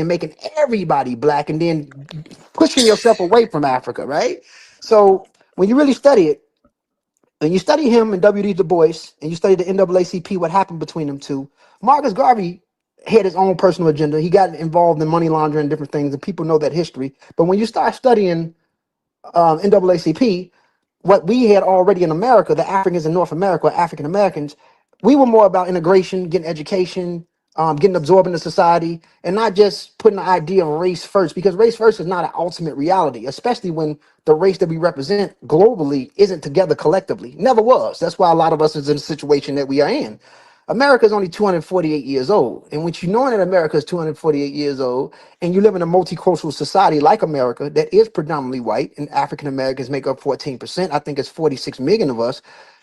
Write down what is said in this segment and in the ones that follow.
and making everybody black and then pushing yourself away from Africa, right? So when you really study it, and you study him and W.D. Du Bois, and you study the NAACP, what happened between them two, Marcus Garvey had his own personal agenda. He got involved in money laundering and different things, and people know that history. But when you start studying NAACP, what we had already in America, the Africans in North America, African Americans, we were more about integration, getting education, getting absorbed into society, and not just putting the idea of race first, because race first is not an ultimate reality, especially when the race that we represent globally isn't together collectively. Never was. That's why a lot of us is in the situation that we are in. America is only 248 years old. And when you know that America is 248 years old and you live in a multicultural society like America that is predominantly white and African Americans make up 14%, I think it's 46 million of us,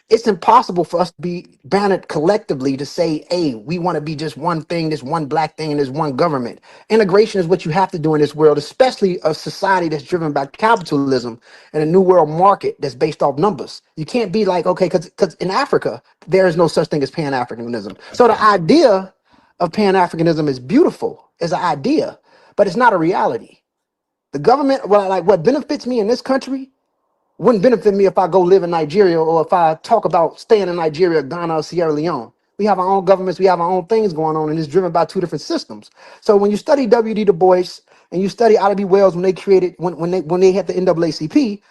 it's impossible for us to be banded collectively to say, hey, we want to be just one thing, this one black thing, and this one government. Integration is what you have to do in this world, especially a society that's driven by capitalism and a new world market that's based off numbers. You can't be like, okay, because in Africa, there is no such thing as pan-Africanism. So the idea of pan-Africanism is beautiful as an idea, but it's not a reality. The government, well, like what benefits me in this country wouldn't benefit me if I go live in Nigeria or if I talk about staying in Nigeria, Ghana, or Sierra Leone. We have our own governments, we have our own things going on, and it's driven by two different systems. So when you study W.D. Du Bois and you study Ida B. Wells when they created, when they had the NAACP,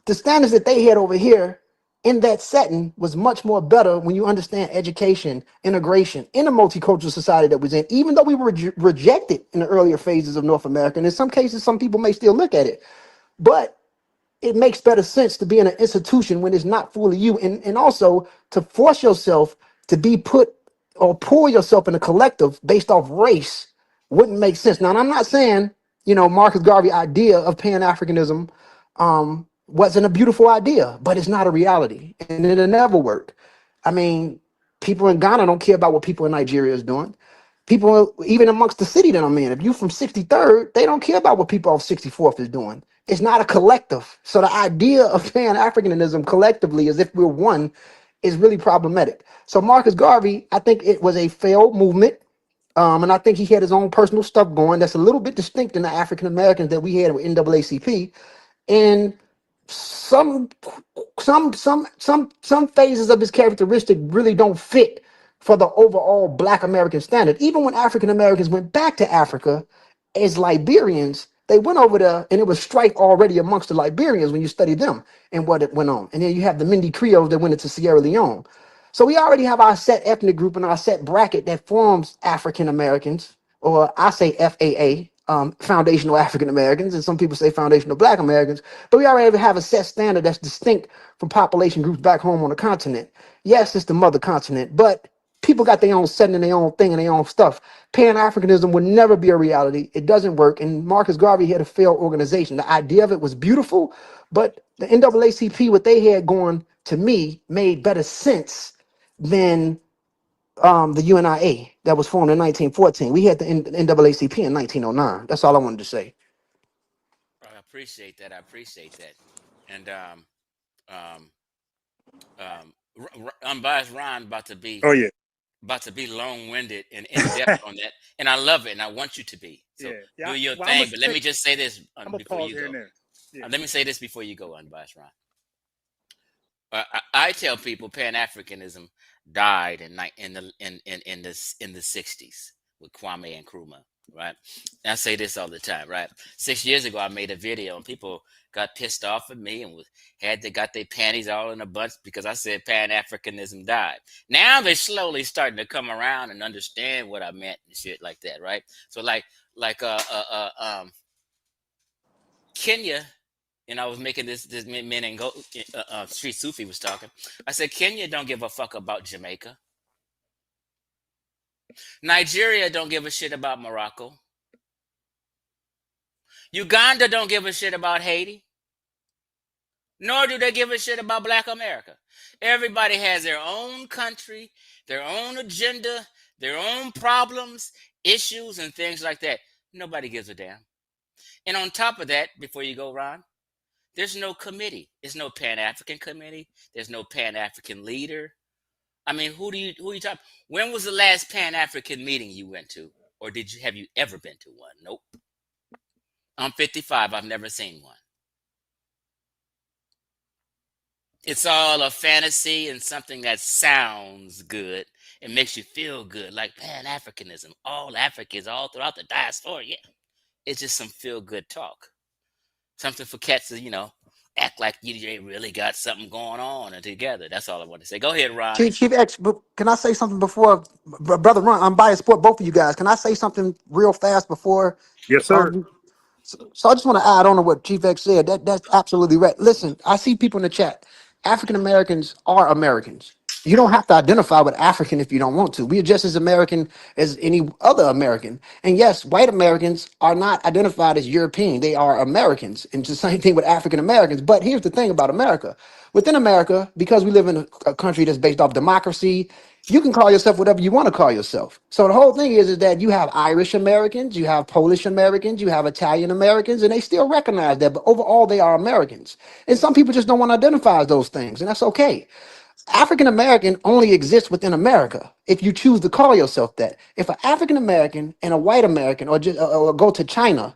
the standards that they had over here in that setting was much more better when you understand education, integration in a multicultural society that was in, even though we were rejected in the earlier phases of North America. And in some cases, some people may still look at it. But it makes better sense to be in an institution when it's not fully you, and also to force yourself to be put or pull yourself in a collective based off race wouldn't make sense. Now, and I'm not saying, Marcus Garvey idea of Pan-Africanism wasn't a beautiful idea, but it's not a reality, and it'll never work. I mean, people in Ghana don't care about what people in Nigeria is doing. People, even amongst the city that I'm in, if you from 63rd, they don't care about what people off 64th is doing. It's not a collective. So the idea of Pan-Africanism collectively, as if we're one, is really problematic. So Marcus Garvey, I think it was a failed movement. And I think he had his own personal stuff going that's a little bit distinct in the African Americans that we had with NAACP. And some some phases of his characteristic really don't fit for the overall Black American standard. Even when African Americans went back to Africa as Liberians, they went over there and it was strife already amongst the Liberians when you study them and what it went on. And then you have the Mindi Creoles that went into Sierra Leone. So we already have our set ethnic group and our set bracket that forms African Americans, or I say FAA, foundational African Americans, and some people say foundational Black Americans. But we already have a set standard that's distinct from population groups back home on the continent. Yes, it's the mother continent, but people got their own setting and their own thing and their own stuff. Pan-Africanism would never be a reality. It doesn't work. And Marcus Garvey had a failed organization. The idea of it was beautiful, but the NAACP, what they had going, to me, made better sense than the UNIA that was formed in 1914. We had the NAACP in 1909. That's all I wanted to say. I appreciate that. I appreciate that. And um, unbiased Ron Oh yeah, about to be long-winded and in-depth on that, and I love it, and I want you to be. So yeah. do your Well, thing. But let me just say this I'm gonna before pause you here go. and there. Yeah. Let me say this before you go, unbiased Ron. I tell people Pan-Africanism died in the 60s with Kwame and Nkrumah, right? And I say this all the time, right? 6 years ago, I made a video and people got pissed off at me and got their panties all in a bunch because I said Pan-Africanism died. Now they're slowly starting to come around and understand what I meant and shit like that, right? So like Kenya. And I was making this man and go Street Sufi was talking. I said Kenya don't give a fuck about Jamaica. Nigeria don't give a shit about Morocco. Uganda don't give a shit about Haiti. Nor do they give a shit about Black America. Everybody has their own country, their own agenda, their own problems, issues, and things like that. Nobody gives a damn. And on top of that, before you go, Ron, there's no committee. There's no Pan-African committee. There's no Pan-African leader. I mean, who you talk? When was the last Pan-African meeting you went to? Or have you ever been to one? Nope. I'm 55. I've never seen one. It's all a fantasy and something that sounds good. It makes you feel good, like pan-Africanism, all Africans, all throughout the diaspora. Yeah, it's just some feel-good talk. Something for cats to, act like you really got something going on and together. That's all I want to say. Go ahead, Ron. Chief X, can I say something before, brother Ron? Unbiased sport, both of you guys. Can I say something real fast before? Yes, sir. Um, so I just want to add on to what Chief X said. That's absolutely right. Listen, I see people in the chat. African Americans are Americans. You don't have to identify with African if you don't want to. We are just as American as any other American. And yes, white Americans are not identified as European. They are Americans. And it's the same thing with African Americans. But here's the thing about America. Within America, because we live in a country that's based off democracy, you can call yourself whatever you want to call yourself. So the whole thing is that you have Irish Americans, you have Polish Americans, you have Italian Americans, and they still recognize that. But overall, they are Americans. And some people just don't want to identify as those things, and that's okay. African American only exists within America if you choose to call yourself that. If an African American and a white American, or go to China,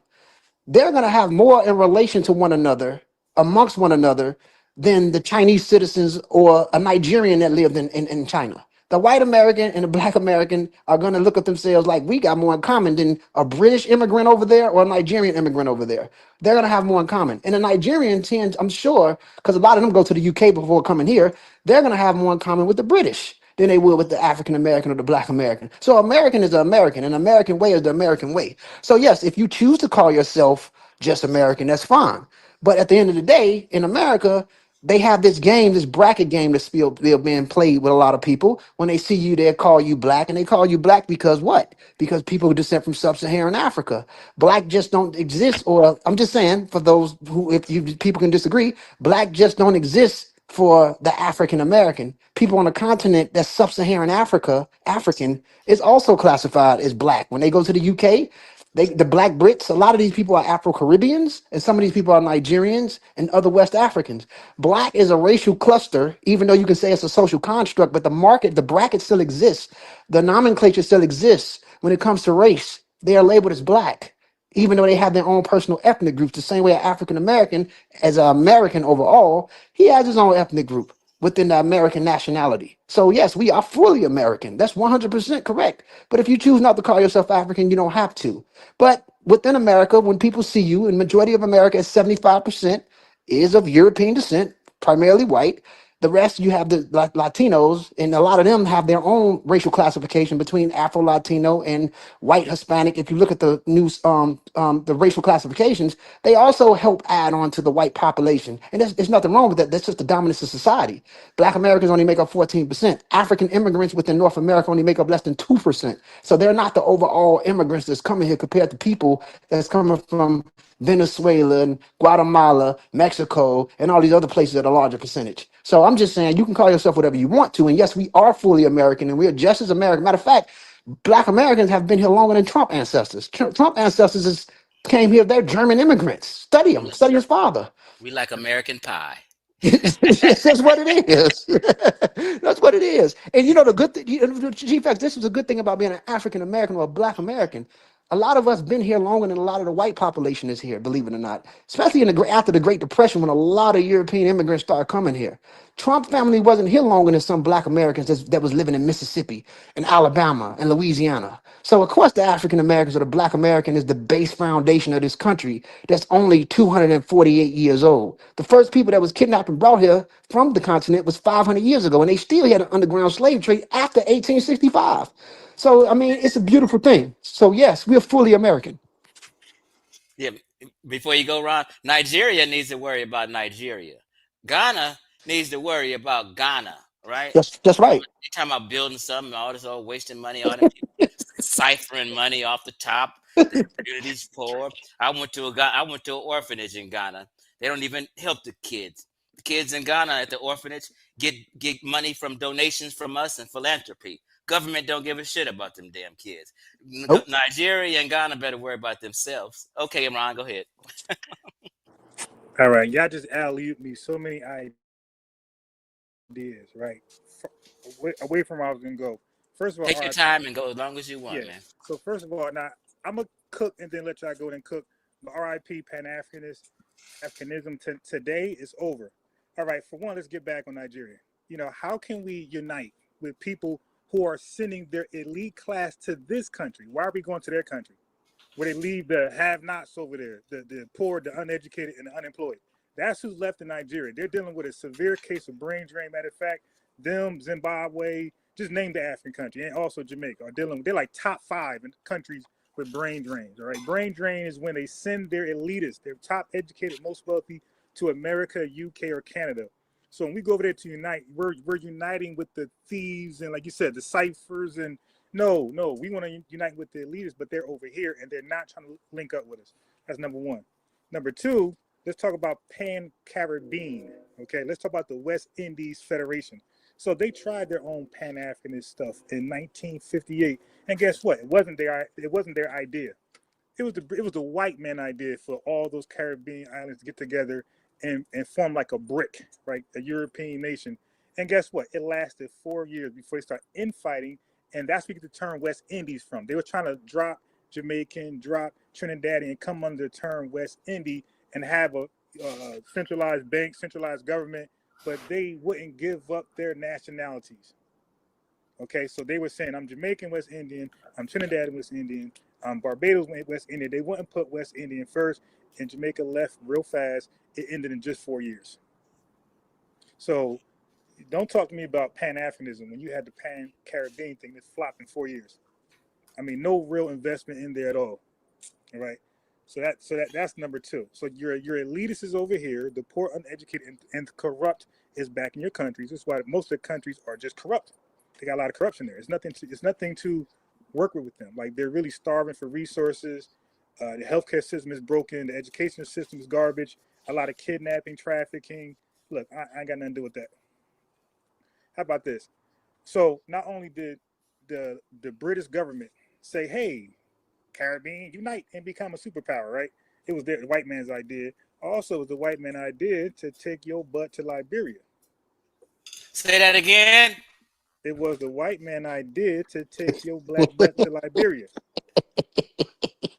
they're going to have more in relation to one another, amongst one another, than the Chinese citizens or a Nigerian that lived in China. The white American and the black American are going to look at themselves like we got more in common than a British immigrant over there or a Nigerian immigrant over there. They're going to have more in common. And the Nigerian tends, I'm sure, because a lot of them go to the UK before coming here, they're going to have more in common with the British than they will with the African American or the black American. So American is an American, and American way is the American way. So yes, if you choose to call yourself just American, that's fine. But at the end of the day, in America, they have this game, this bracket game that's still being played with a lot of people. When they see you, they call you black, and they call you black because what? Because people who descend from sub-Saharan Africa. Black just don't exist, or I'm just saying, for those who, if you people can disagree, black just don't exist for the African American. People on the continent that's sub-Saharan Africa, African, is also classified as black. When they go to the UK, the black Brits, a lot of these people are Afro-Caribbeans, and some of these people are Nigerians and other West Africans. Black is a racial cluster, even though you can say it's a social construct, but the bracket still exists. The nomenclature still exists. When it comes to race, they are labeled as black, even though they have their own personal ethnic groups, the same way an African American, as an American overall, he has his own ethnic group within the American nationality. So yes, we are fully American. That's 100% correct. But if you choose not to call yourself African, you don't have to. But within America, when people see you, and majority of America is 75% is of European descent, primarily white. The rest, you have the Latinos, and a lot of them have their own racial classification between Afro-Latino and white Hispanic. If you look at the news, the racial classifications, they also help add on to the white population. And there's nothing wrong with that. That's just the dominance of society. Black Americans only make up 14%. African immigrants within North America only make up less than 2%. So they're not the overall immigrants that's coming here compared to people that's coming from Venezuela and Guatemala, Mexico, and all these other places at a larger percentage. So I'm just saying you can call yourself whatever you want to. And yes, we are fully American and we are just as American. Matter of fact, black Americans have been here longer than Trump ancestors. Trump ancestors came here, they're German immigrants. Study We, them, study his father. we like American pie. That's what it is. That's what it is. And you know the good thing, Chief X, this is a good thing about being an African American or a Black American. A lot of us been here longer than a lot of the white population is here, believe it or not. Especially after the Great Depression, when a lot of European immigrants started coming here. Trump family wasn't here longer than some Black Americans that was living in Mississippi and Alabama and Louisiana. So of course the African Americans or the Black American is the base foundation of this country that's only 248 years old. The first people that was kidnapped and brought here from the continent was 500 years ago, and they still had an underground slave trade after 1865. So I mean, it's a beautiful thing. So yes, we're fully American. Yeah, before you go, Ron, Nigeria needs to worry about Nigeria. Ghana needs to worry about Ghana, right? That's right. They talking about building something, all this, all wasting money, all them people ciphering money off the top. The community's poor. I went to an orphanage in Ghana. They don't even help the kids. The kids in Ghana at the orphanage get money from donations from us and philanthropy. Government don't give a shit about them damn kids. Nope. Nigeria and Ghana better worry about themselves. Okay, Ron, go ahead. All right, y'all just alley-ooped me so many ideas, right? Away from where I was gonna go. First of all, Take your RIP. time and go as long as you want, Yeah. man. So first of all, now I'm gonna cook and then let y'all go and cook. But RIP Pan-Africanism today is over. All right. For one, let's get back on Nigeria. You know, how can we unite with people who are sending their elite class to this country? Why are we going to their country? Where they leave the have-nots over there, the poor, the uneducated, and the unemployed. That's who's left in Nigeria. They're dealing with a severe case of brain drain. Matter of fact, them, Zimbabwe, just name the African country, and also Jamaica are dealing. They're like top 5 in countries with brain drains. All right, brain drain is when they send their elitists, their top educated, most wealthy, to America, UK, or Canada. So when we go over there to unite, we're uniting with the thieves and, like you said, the ciphers. And no, we want to unite with the elitists, but they're over here and they're not trying to link up with us. That's number one. Number two, let's talk about pan-Caribbean. Okay, let's talk about the West Indies Federation. So they tried their own Pan-Africanist stuff in 1958, and guess what? It wasn't their idea. It was the white man idea for all those Caribbean islands to get together and form like a brick, right? A European nation. And guess what? It lasted 4 years before they started infighting, and that's where you get the term West Indies from. They were trying to drop Jamaican, drop Trinidadian, and come under the term West Indie and have a centralized bank, centralized government, but they wouldn't give up their nationalities. Okay, so they were saying, I'm Jamaican West Indian, I'm Trinidadian West Indian, I'm Barbados West Indian. They wouldn't put West Indian first, and Jamaica left real fast. It ended in just 4 years. So don't talk to me about Pan-Africanism when you had the Pan-Caribbean thing that flopped in 4 years. I mean, no real investment in there at all. All right. So that's number two. So your elitist is over here. The poor, uneducated, and corrupt is back in your countries. That's why most of the countries are just corrupt. They got a lot of corruption there. It's nothing to work with them. Like, they're really starving for resources. The healthcare system is broken. The education system is garbage. A lot of kidnapping, trafficking. Look, I ain't got nothing to do with that. How about this? So not only did the British government say, "Hey, Caribbean, unite and become a superpower," right? It was the white man's idea. Also, it was the white man's idea to take your butt to Liberia. Say that again. It was the white man's idea to take your black butt to Liberia.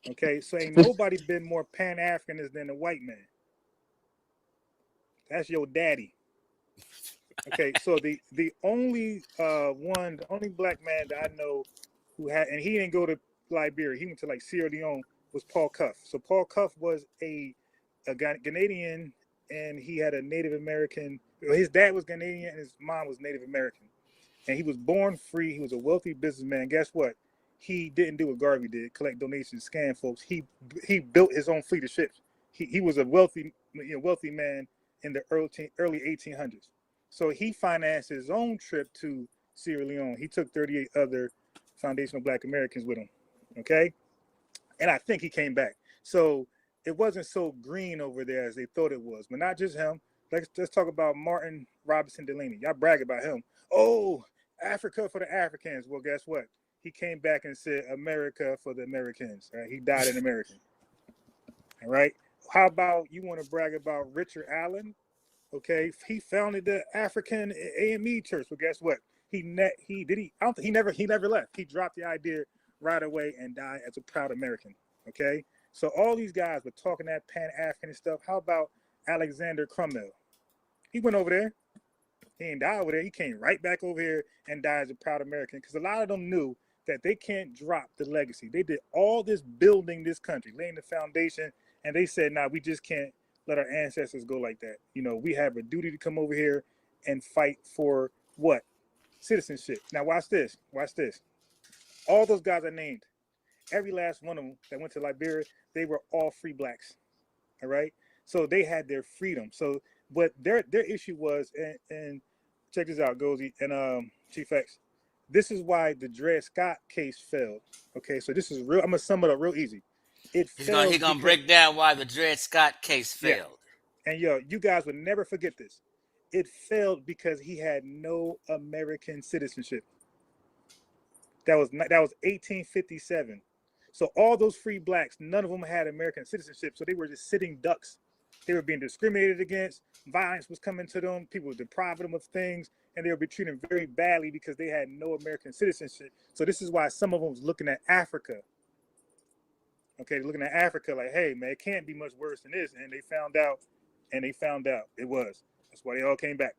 Okay, so ain't nobody been more Pan-Africanist than the white man. That's your daddy. Okay, so the only the only black man that I know who had, and he didn't go to Liberia, he went to like Sierra Leone, was Paul Cuff. So Paul Cuff was a Ghanaian, and he had a Native American. His dad was Ghanaian, and his mom was Native American. And he was born free. He was a wealthy businessman. Guess what? He didn't do what Garvey did, collect donations, scam folks. He built his own fleet of ships. He was a wealthy man in the early 1800s. So he financed his own trip to Sierra Leone. He took 38 other foundational Black Americans with him. Okay, and I think he came back. So it wasn't so green over there as they thought it was. But not just him. Let's talk about Martin Robinson Delaney. Y'all brag about him. Oh, Africa for the Africans. Well, guess what? He came back and said America for the Americans. Right? He died an American. All right. How about, you want to brag about Richard Allen? Okay, he founded the African AME Church. Well, guess what? He never left. He dropped the idea right away and died as a proud American. Okay, so all these guys were talking that Pan-African stuff. How about Alexander Cromwell? He went over there. He didn't die over there. He came right back over here and died as a proud American, because a lot of them knew that they can't drop the legacy. They did all this building this country, laying the foundation, and they said, "Nah, we just can't let our ancestors go like that. You know, we have a duty to come over here and fight for what? Citizenship." Now watch this. Watch this. All those guys I named, every last one of them that went to Liberia, they were all free blacks. All right. So they had their freedom. So what their issue was, and check this out, Ngozi and Chief X. This is why the Dred Scott case failed. Okay, so this is real. I'm gonna sum it up real easy. He's gonna break down why the Dred Scott case failed. Yeah. And you guys would never forget this. It failed because he had no American citizenship. That was 1857. So all those free blacks, none of them had American citizenship. So they were just sitting ducks. They were being discriminated against. Violence was coming to them. People were depriving them of things, and they were being treated very badly because they had no American citizenship. So this is why some of them was looking at Africa. Okay, looking at Africa like, hey, man, it can't be much worse than this. And they found out it was. That's why they all came back.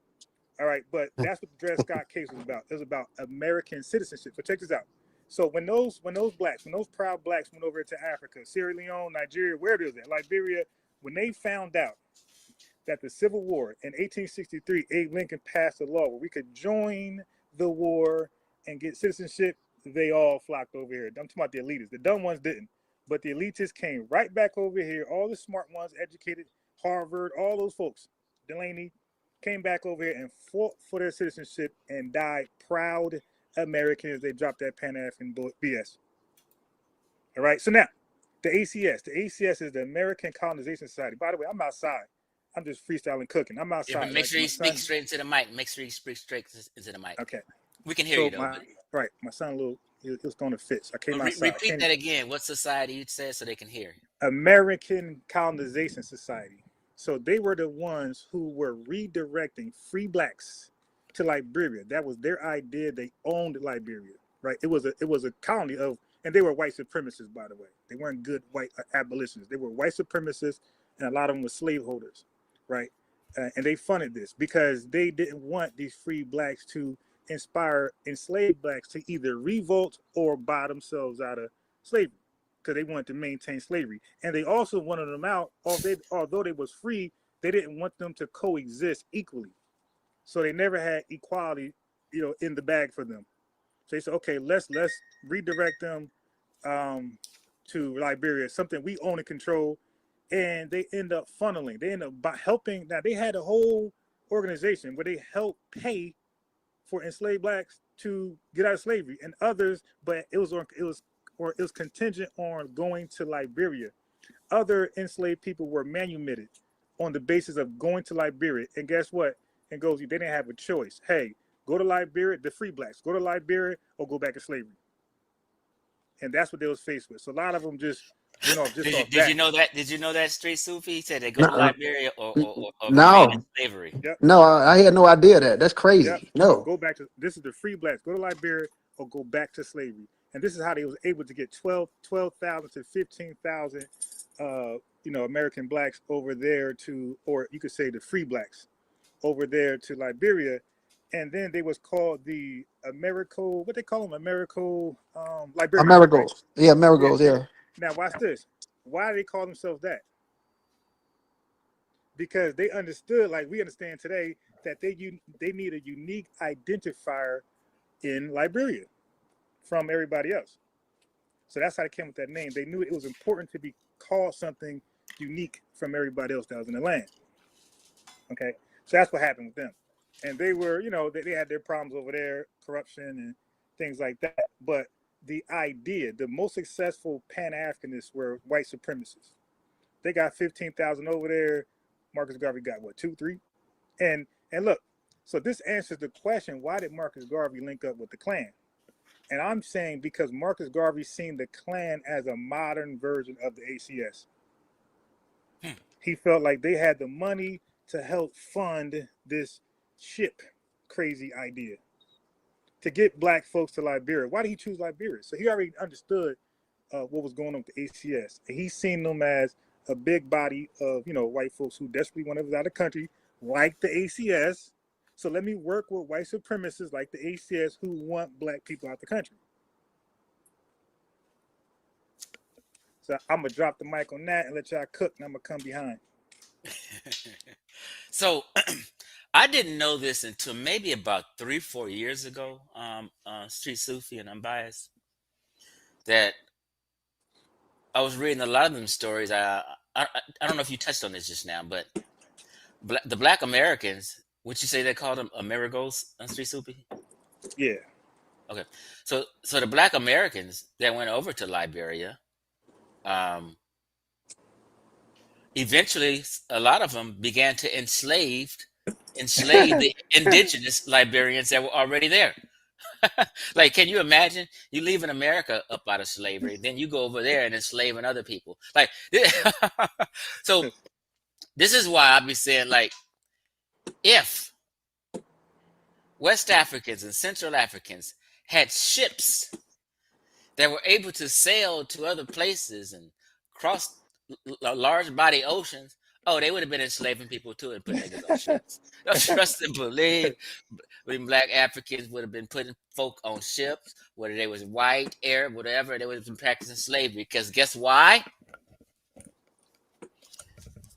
All right, but that's what the Dred Scott case was about. It was about American citizenship. So check this out. So when those proud blacks went over to Africa, Sierra Leone, Nigeria, wherever it was at, Liberia, when they found out that the Civil War in 1863, Abe Lincoln passed a law where we could join the war and get citizenship, they all flocked over here. I'm talking about the elitists. The dumb ones didn't. But the elitists came right back over here. All the smart ones, educated, Harvard, all those folks, Delaney, came back over here and fought for their citizenship and died proud Americans. They dropped that Pan-African BS. All right, so now, the ACS. The ACS is the American Colonization Society. By the way, I'm outside. I'm just freestyling cooking. I'm outside. Yeah, but make sure you speak straight into the mic. Make sure you speak straight into the mic. Okay. We can hear you, though. Right. My son, it was going to fit. So I came outside. Repeat that again. What society you said so they can hear? American Colonization Society. So they were the ones who were redirecting free blacks to Liberia. That was their idea. They owned Liberia, right? It was a colony of, and they were white supremacists, by the way. They weren't good white abolitionists. They were white supremacists, and a lot of them were slaveholders, right? And they funded this because they didn't want these free blacks to inspire enslaved blacks to either revolt or buy themselves out of slavery, because they wanted to maintain slavery. And they also wanted them out, although they was free, they didn't want them to coexist equally. So they never had equality, in the bag for them. So they said, okay, let's redirect them to Liberia, something we own and control. And they end up funneling. They end up by helping. Now they had a whole organization where they helped pay for enslaved blacks to get out of slavery, and others, but it was contingent on going to Liberia. Other enslaved people were manumitted on the basis of going to Liberia. And guess what? And Ngozi, they didn't have a choice. Hey, go to Liberia, the free blacks, go to Liberia or go back to slavery. And that's what they was faced with. So a lot of them just went off just off Did you know that? Did you know that Street Sufi? He said they go to Liberia or no. remain in slavery. Yep. No, I had no idea that. That's crazy. Yep. No. Go back to, this is the free blacks. Go to Liberia or go back to slavery. And this is how they was able to get 12,000 to 15,000, American blacks over there to, or you could say the free blacks over there to Liberia. And then they was called the Americo, what they call them? Liberia. Amerigos. Yeah, Amerigos, yeah. Now watch this. Why do they call themselves that? Because they understood, like we understand today, that they need a unique identifier in Liberia from everybody else. So that's how they came with that name. They knew it was important to be called something unique from everybody else that was in the land. Okay, so that's what happened with them. And they were, they had their problems over there, corruption and things like that. But the idea, the most successful Pan-Africanists were white supremacists. They got 15,000 over there. Marcus Garvey got what, 2, 3? And look, so this answers the question, why did Marcus Garvey link up with the Klan? And I'm saying because Marcus Garvey seen the Klan as a modern version of the ACS. He felt like they had the money to help fund this ship crazy idea to get black folks to Liberia. Why did he choose Liberia? So he already understood what was going on with the ACS. And he's seen them as a big body of, white folks who desperately want to out of the country, like the ACS. So let me work with white supremacists like the ACS who want black people out the country. So I'm going to drop the mic on that and let y'all cook, and I'm going to come behind. So I didn't know this until maybe about 3-4 years ago, Street Sufi and Unbiased, that I was reading a lot of them stories. I don't know if you touched on this just now, but the Black Americans, would you say they called them Amerigos on Street Sufi? Yeah. Okay. So the Black Americans that went over to Liberia, eventually a lot of them began to enslave the indigenous Liberians that were already there. Like, can you imagine you leaving America up out of slavery, then you go over there and enslaving other people? Like, so This is why I be saying, like, if West Africans and Central Africans had ships that were able to sail to other places and cross large body oceans, oh, they would have been enslaving people too and putting niggas on ships. Don't trust and believe. When black Africans would have been putting folk on ships, whether they was white, Arab, whatever, they would have been practicing slavery. Because guess why?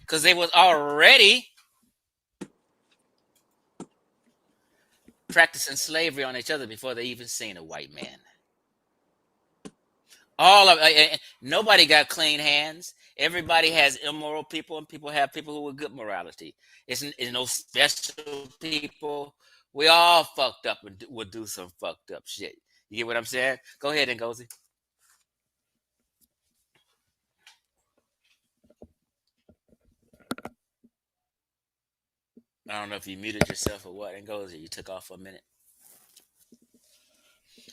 Because they was already practicing slavery on each other before they even seen a white man. All of nobody got clean hands. Everybody has immoral people, and people have people who with good morality. It's no special people. We all fucked up and would do some fucked up shit. You get what I'm saying? Go ahead, Ngozi. I don't know if you muted yourself or what, Ngozi. You took off for a minute.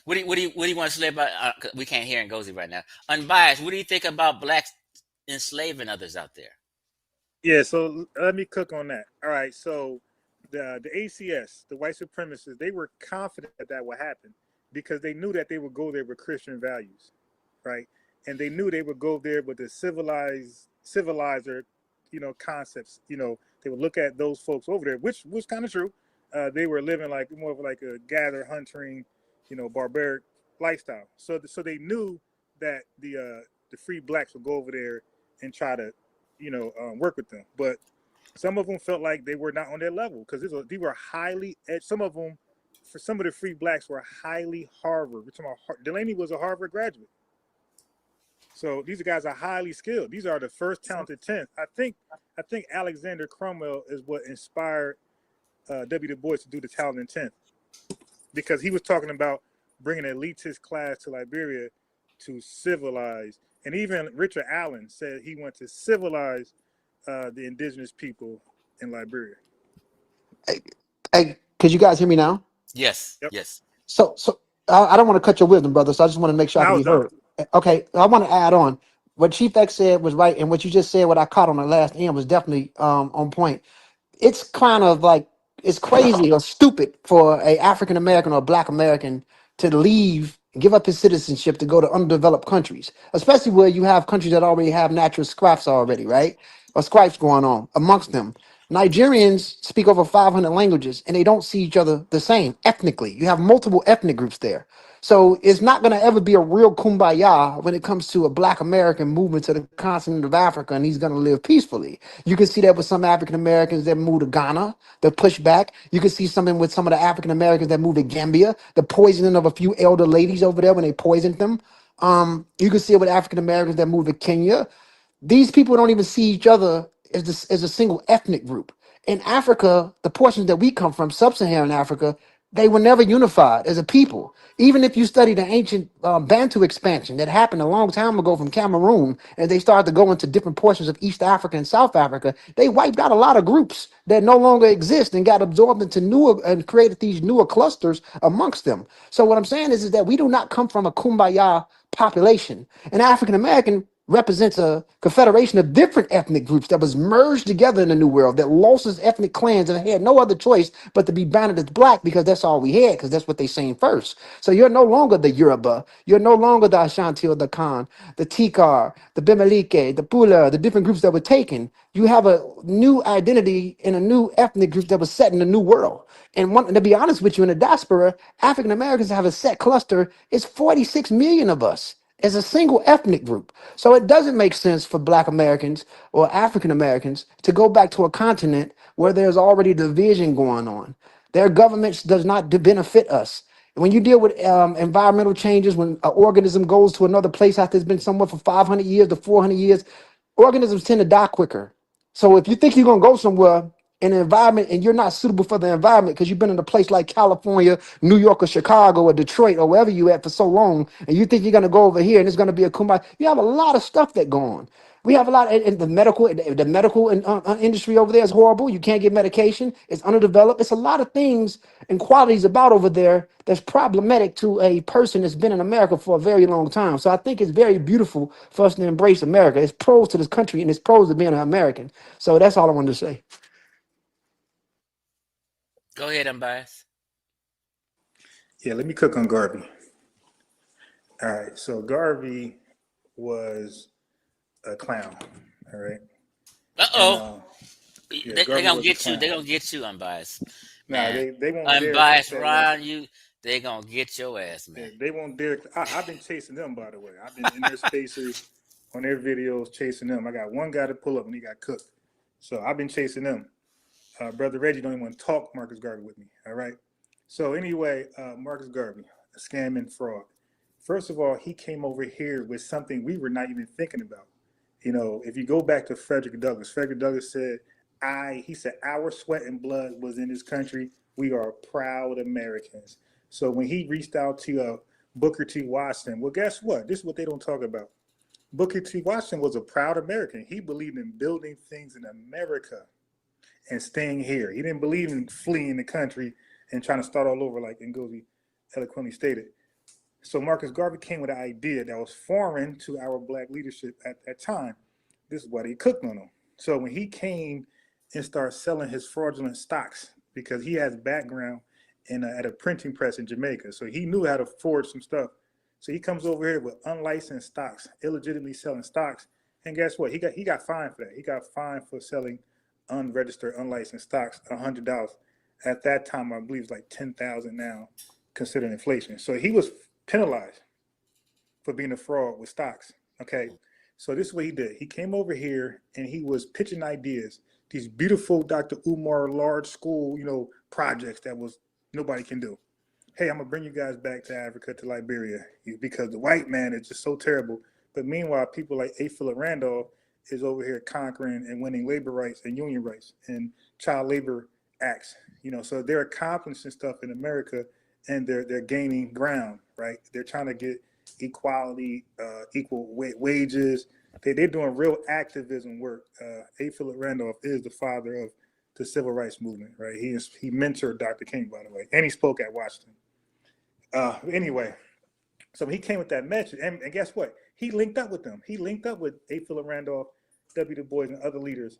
What do you want to say about? We can't hear Ngozi right now. Unbiased. What do you think about blacks enslaving others out there? Yeah, so let me cook on that. All right, so the ACS, the white supremacists, they were confident that would happen because they knew that they would go there with Christian values, right? And they knew they would go there with the civilizer, concepts. They would look at those folks over there, which was kind of true. They were living like more of like a gather hunting, barbaric lifestyle. So they knew that the free blacks would go over there and try to, work with them. But some of them felt like they were not on their level because they were highly. Some of them, for some of the free blacks, were highly Harvard. We're talking about Delaney was a Harvard graduate. So these guys are highly skilled. These are the first talented 10th. I think Alexander Cromwell is what inspired W. Du Bois to do the talented 10th, because he was talking about bringing an elitist class to Liberia to civilize. And even Richard Allen said he went to civilize the indigenous people in Liberia. Hey, could you guys hear me now? Yes. Yep. Yes. So I don't want to cut your wisdom, brother. So I just want to make sure I can be heard. Okay, I want to add on. What Chief X said was right, and what you just said, what I caught on the last end was definitely on point. It's kind of like it's crazy or stupid for a African American or a Black American to leave, give up his citizenship to go to undeveloped countries, especially where you have countries that already have natural scraps already, right? Or stripes going on amongst them. Nigerians speak over 500 languages and they don't see each other the same ethnically. You have multiple ethnic groups there. So it's not going to ever be a real kumbaya when it comes to a Black American movement to the continent of Africa, and he's going to live peacefully. You can see that with some African Americans that move to Ghana, that push back. You can see something with some of the African Americans that move to Gambia, the poisoning of a few elder ladies over there when they poisoned them. You can see it with African Americans that move to Kenya. These people don't even see each other as a single ethnic group. In Africa, the portions that we come from, sub-Saharan Africa, they were never unified as a people. Even if you study the ancient Bantu expansion that happened a long time ago from Cameroon, and they started to go into different portions of East Africa and South Africa, they wiped out a lot of groups that no longer exist and got absorbed into newer and created these newer clusters amongst them. So what I'm saying is that we do not come from a kumbaya population. An African American represents a confederation of different ethnic groups that was merged together in the new world, that lost its ethnic clans and had no other choice but to be branded as black because that's all we had, because that's what they seen first. So you're no longer the Yoruba, you're no longer the Ashanti or the Khan, the Tikar, the Bemelike, the Pula, the different groups that were taken. You have a new identity in a new ethnic group that was set in a new world. And to be honest with you, in the diaspora, African Americans have a set cluster. It's 46 million of us as a single ethnic group. So it doesn't make sense for Black Americans or African Americans to go back to a continent where there's already division going on. Their governments does not benefit us. When you deal with environmental changes, when an organism goes to another place after it's been somewhere for 500 years to 400 years, organisms tend to die quicker. So if you think you're going to go somewhere in an environment and you're not suitable for the environment because you've been in a place like California, New York, or Chicago, or Detroit, or wherever you at for so long, and you think you're gonna go over here and it's gonna be a kumbaya. You have a lot of stuff that go on. We have a lot in the medical industry over there is horrible. You can't get medication. It's underdeveloped. It's a lot of things and qualities about over there that's problematic to a person that's been in America for a very long time. So I think it's very beautiful for us to embrace America. It's pros to this country and it's pros to being an American. So that's all I wanted to say. Go ahead, Unbiased. Yeah, let me cook on Garvey. All right, so Garvey was a clown. All right, and Uh-oh. yeah, They Garvey gonna was a get you. They clown. gonna get you, Unbiased. Nah, Man. they won't dare Unbiased say what. Ron, they gonna get your ass, man. Yeah, they won't dare. I've been chasing them, by the way. I've been in their spaces, on their videos, chasing them. I got one guy to pull up and he got cooked. So I've been chasing them. Brother Reggie don't even want to talk Marcus Garvey with me. All right. So anyway, Marcus Garvey, a scam and fraud. First of all, he came over here with something we were not even thinking about. You know, if you go back to Frederick Douglass said, he said, our sweat and blood was in this country. We are proud Americans. So when he reached out to Booker T. Washington, well, guess what? This is what they don't talk about. Booker T. Washington was a proud American. He believed in building things in America and staying here. He didn't believe in fleeing the country and trying to start all over, like Ngozi eloquently stated. So Marcus Garvey came with an idea that was foreign to our black leadership at that time. This is what he cooked on them. So when he came and started selling his fraudulent stocks, because he has background at a printing press in Jamaica, so he knew how to forge some stuff. So he comes over here with unlicensed stocks, illegitimately selling stocks, and guess what? He got fined for that. He got fined for selling unregistered, unlicensed stocks, $100. At that time, I believe it's like 10,000 now, considering inflation. So he was penalized for being a fraud with stocks. Okay, so this is what he did. He came over here and he was pitching ideas, these beautiful Dr. Umar large school, projects that was nobody can do. Hey, I'm gonna bring you guys back to Africa, to Liberia, because the white man is just so terrible. But meanwhile, people like A. Philip Randolph is over here conquering and winning labor rights and union rights and child labor acts. So they're accomplishing stuff in America, and they're gaining ground, right? They're trying to get equality, equal wages. They're doing real activism work. A. Philip Randolph is the father of the civil rights movement, right? He mentored Dr. King, by the way, and he spoke at Washington. Anyway, so he came with that message, and guess what? He linked up with them. He linked up with A. Philip Randolph, W. Du Bois, and other leaders.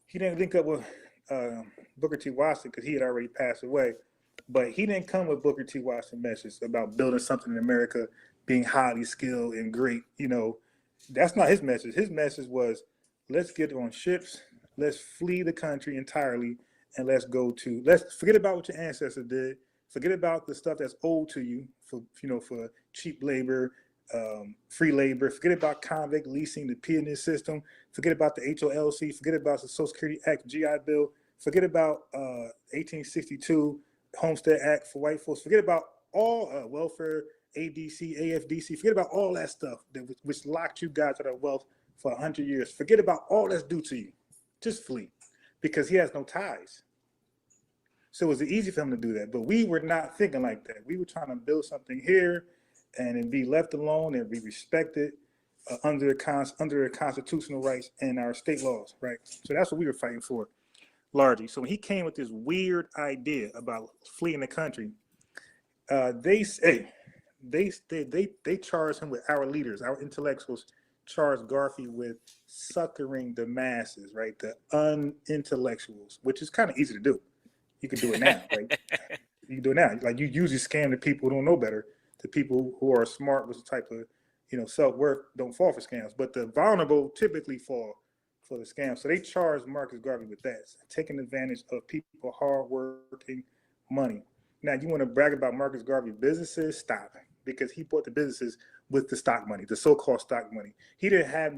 He didn't link up with Booker T. Washington because he had already passed away. But he didn't come with Booker T. Washington message about building something in America, being highly skilled and great. That's not his message. His message was, let's get on ships, let's flee the country entirely, and let's forget about what your ancestors did. Forget about the stuff that's owed to you for cheap labor, free labor. Forget about convict leasing, the pianist system. Forget about the HOLC. Forget about the Social Security Act, GI Bill. Forget about 1862 Homestead Act for white folks. Forget about all welfare, ADC, AFDC. Forget about all that stuff which locked you guys out of wealth for 100 years. Forget about all that's due to you. Just flee, because he has no ties. So it was easy for him to do that. But we were not thinking like that. We were trying to build something here and then be left alone and be respected under the constitutional rights and our state laws, right? So that's what we were fighting for, largely. So when he came with this weird idea about fleeing the country, they charged him with, our leaders, our intellectuals, charged Garvey with suckering the masses, right? The unintellectuals, which is kind of easy to do. You can do it now, right? You can do it now. Like, you usually scam the people who don't know better. The people who are smart with the type of, self-worth don't fall for scams. But the vulnerable typically fall for the scam. So they charged Marcus Garvey with that, taking advantage of people, hard-working money. Now, you want to brag about Marcus Garvey businesses? Stop, because he bought the businesses with the stock money, the so-called stock money. He didn't have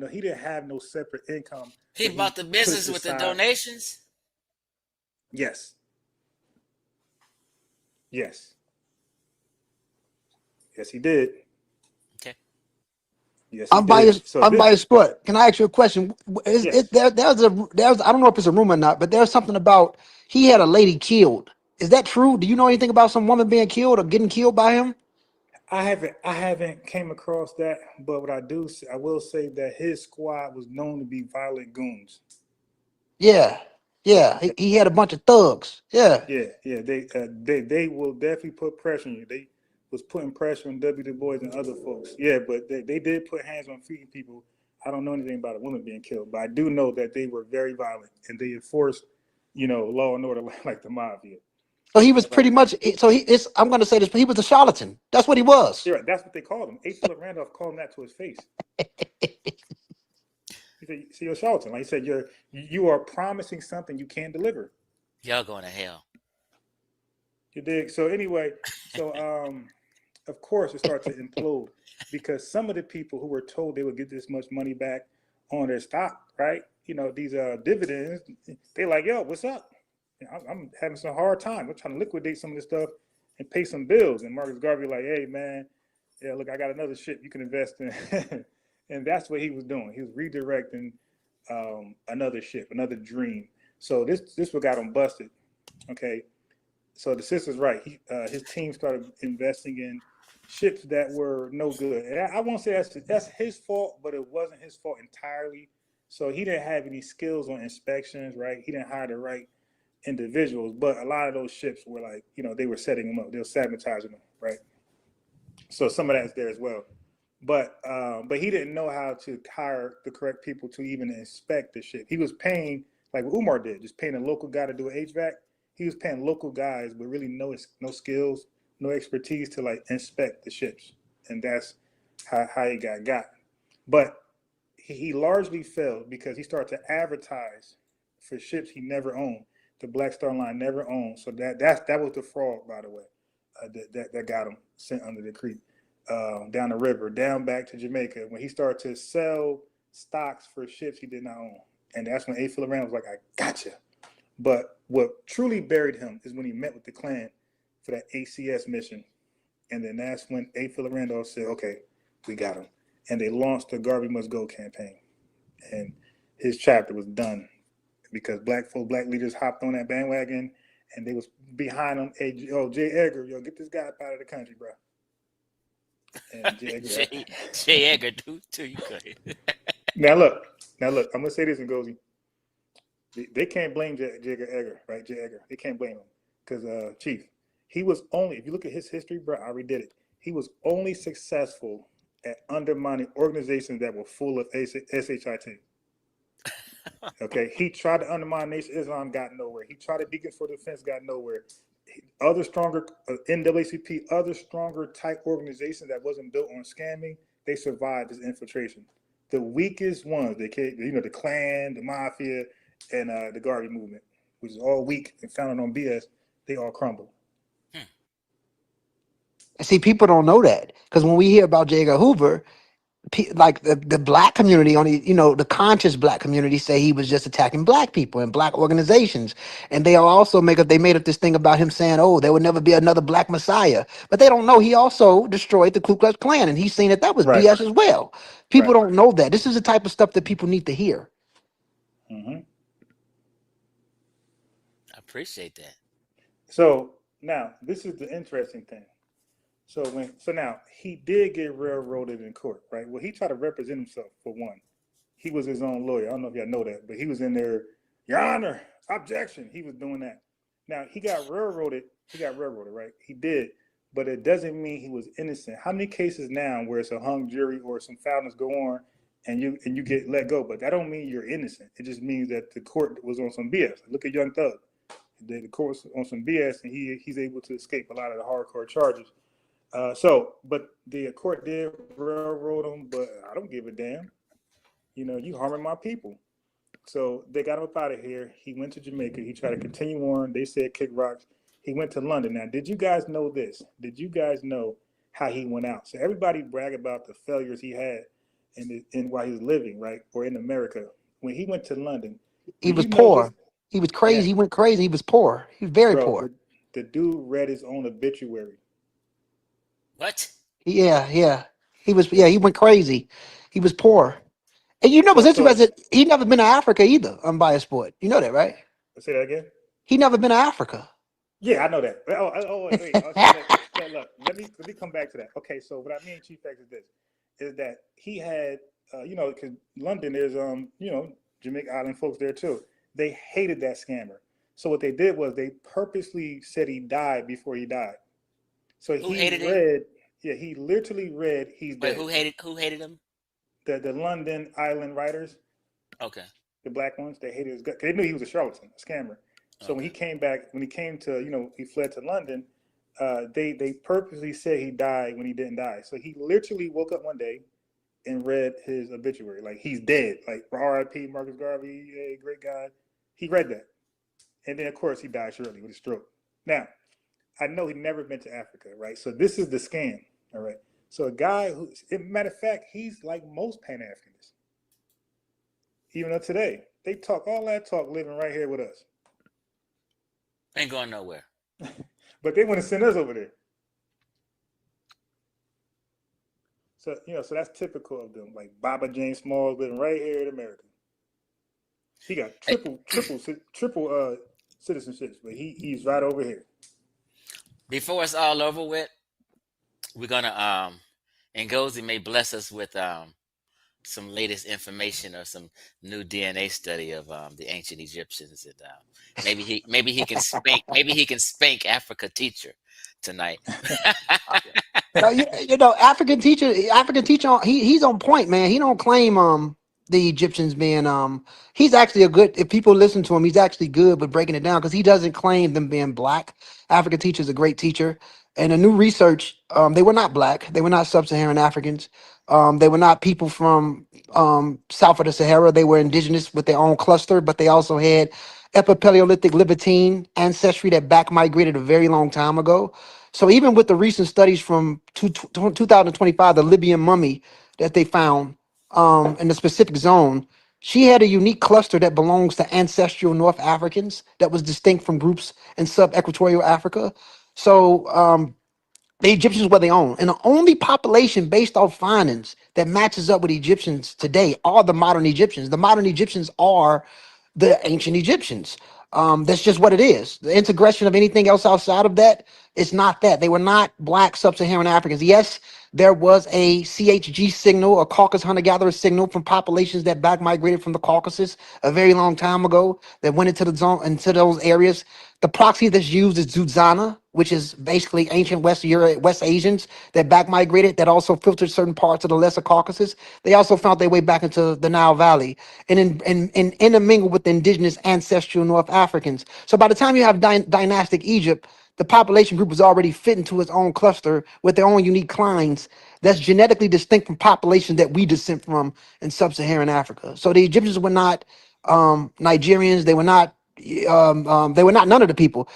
no separate income. He bought the business with the donations? Yes. Yes. Yes, he did. Okay. Yes, he did. Unbiased, So this, unbiased sport. Can I ask you a question? Is yes, it there's I don't know if it's a rumor or not, but there's something about he had a lady killed. Is that true? Do you know anything about some woman being killed or getting killed by him? I haven't came across that, but what I will say that his squad was known to be violent goons. Yeah, yeah. He had a bunch of thugs. Yeah. Yeah, yeah, they will definitely put pressure on you. They was putting pressure on W. Du Bois and other folks. Yeah, but they did put hands on feeding people. I don't know anything about a woman being killed, but I do know that they were very violent and they enforced, law and order like the mafia. So he was If I, pretty much. So he. It's. I'm going to say this. He was a charlatan. That's what he was. yeah, that's what they called him. A. Philip Randolph called him that to his face. He said, "See, you're a charlatan." Like he said, you are promising something you can't deliver. Y'all going to hell. You dig? So anyway, so of course it started to implode because some of the people who were told they would get this much money back on their stock, right? These dividends, they like, yo, what's up? I'm having some hard time. I'm trying to liquidate some of this stuff and pay some bills. And Marcus Garvey like, hey man, yeah, look, I got another ship you can invest in. And that's what he was doing. He was redirecting another ship, another dream. So this what got him busted. Okay, so the sister's right. His team started investing in ships that were no good. And I won't say that's his fault, but it wasn't his fault entirely. So he didn't have any skills on inspections, right? He didn't hire the right individuals, but a lot of those ships were like, they were setting them up. They were sabotaging them, right? So some of that's there as well. But he didn't know how to hire the correct people to even inspect the ship. He was paying like what Umar did, just paying a local guy to do an HVAC. He was paying local guys with really no skills, no expertise to like inspect the ships, and that's how he got. But he largely failed because he started to advertise for ships he never owned. The Black Star Line never owned. So that was the fraud, by the way, that got him sent under the creek, down the river, down back to Jamaica, when he started to sell stocks for ships he did not own. And that's when A. Philip Randolph was like, I gotcha. But what truly buried him is when he met with the Klan for that ACS mission. And then that's when A. Philip Randolph said, okay, we got him. And they launched the Garvey Must Go campaign. And his chapter was done because black leaders hopped on that bandwagon and they was behind him. Hey, J. Edgar, get this guy up out of the country, bro. And J. Edgar. J. Edgar, too. You go ahead. Now look, I'm going to say this, Ngozi. They can't blame J. Edgar, right? J. Edgar. They can't blame him because, Chief, he was only, if you look at his history, bro, I redid it. He was only successful at undermining organizations that were full of SHIT. Okay, he tried to undermine Nation Islam, got nowhere. He tried to Deacons for Defense, got nowhere. Other stronger NAACP, other stronger type organizations that wasn't built on scamming, they survived this infiltration. The weakest ones, the Klan, the Mafia, and the Garvey movement, which is all weak and founded on BS, they all crumbled. See, people don't know that because when we hear about J. Edgar Hoover, like the black community, only the conscious black community say he was just attacking black people and black organizations, and they also they made up this thing about him saying, oh, there would never be another black messiah, but they don't know he also destroyed the Ku Klux Klan, and he's saying that was Right, BS as well. People right. don't know that. This is the type of stuff that people need to hear. Mm-hmm. I appreciate that. So now this is the interesting thing. So now he did get railroaded in court, right? Well, he tried to represent himself for one. He was his own lawyer. I don't know if y'all know that, but he was in there, Your Honor, objection. He was doing that. Now he got railroaded. Right? He did, but it doesn't mean he was innocent. How many cases now where it's a hung jury or some foulness go on and you get let go, but that don't mean you're innocent. It just means that the court was on some BS. Look at Young Thug. The court was on some BS, and he's able to escape a lot of the hardcore charges. But the court did railroad him, but I don't give a damn. You harming my people. So they got him up out of here. He went to Jamaica. He tried to continue on. They said kick rocks. He went to London. Now, did you guys know this? Did you guys know how he went out? So everybody brag about the failures he had in while he was living, right? Or in America. When he went to London, He did was you know this? poor. He was crazy. Yeah, He went crazy. He was poor. He was very bro, poor. the dude read his own obituary. What? Yeah, yeah. He was, yeah, he went crazy. He was poor. And you know what's So interesting? He never been to Africa either. Unbiased sport. You know that, right? say that again. He never been to Africa. Yeah, I know that. Wait. So let me come back to that. Okay, so what I mean, Chief X, is this: is that he had, because London, there's Jamaica Island folks there too. They hated that scammer. So what they did was they purposely said he died before he died. So Who he hated him? read, yeah, he literally read he's Wait, dead. who hated him? The London Island writers, Okay. the black ones, they hated his gut. They knew he was a charlatan, a scammer. So when he Okay. came back, when he came to, he fled to London. They purposely said he died when he didn't die. So he literally woke up one day and read his obituary, like he's dead, like R.I.P. Marcus Garvey, hey, great guy. He read that, and then of course he died shortly with a stroke. Now I know he never been to Africa, right? So this is the scam, all right. So a guy who, matter of fact, he's like most Pan Africanists. Even though today they talk all that talk, living right here with us, Ain't going nowhere. but they want to send us over there. So so that's typical of them. Like Baba James Smalls living right here in America. He got Hey, triple citizenships, but he's right over here. before it's all over with, we're gonna and Ngozi may bless us with some latest information or some new DNA study of the ancient Egyptians, and maybe he can spank Africa teacher tonight. You know, African teacher, he's on point, man. He don't claim the Egyptians being he's actually a good, if people listen to him, he's actually good with breaking it down because he doesn't claim them being black. African teacher is a great teacher. And the new research, they were not black, they were not sub-Saharan Africans, they were not people from south of the Sahara. They were indigenous with their own cluster, but they also had epipaleolithic Libertine ancestry that back migrated a very long time ago. So even with the recent studies from 2025, the Libyan mummy that they found in the specific zone, she had a unique cluster that belongs to ancestral North Africans that was distinct from groups in sub-equatorial Africa. So the Egyptians were their own. And the only population based off findings that matches up with Egyptians today are the modern Egyptians. The modern Egyptians are the ancient Egyptians. That's just what it is. The integration of anything else outside of that, it's not that. They were not black sub-Saharan Africans. Yes, there was a CHG signal, a Caucasus hunter-gatherer signal from populations that back migrated from the Caucasus a very long time ago that went into the zone, into those areas. The proxy that's used is Zuzana, which is basically ancient West Asians that back migrated, that also filtered certain parts of the Lesser Caucasus. They also found their way back into the Nile Valley and intermingled with the indigenous ancestral North Africans. So by the time you have dynastic Egypt, the population group was already fit into its own cluster with their own unique clines that's genetically distinct from populations that we descend from in sub-Saharan Africa. So the Egyptians were not Nigerians. They were not none of the people.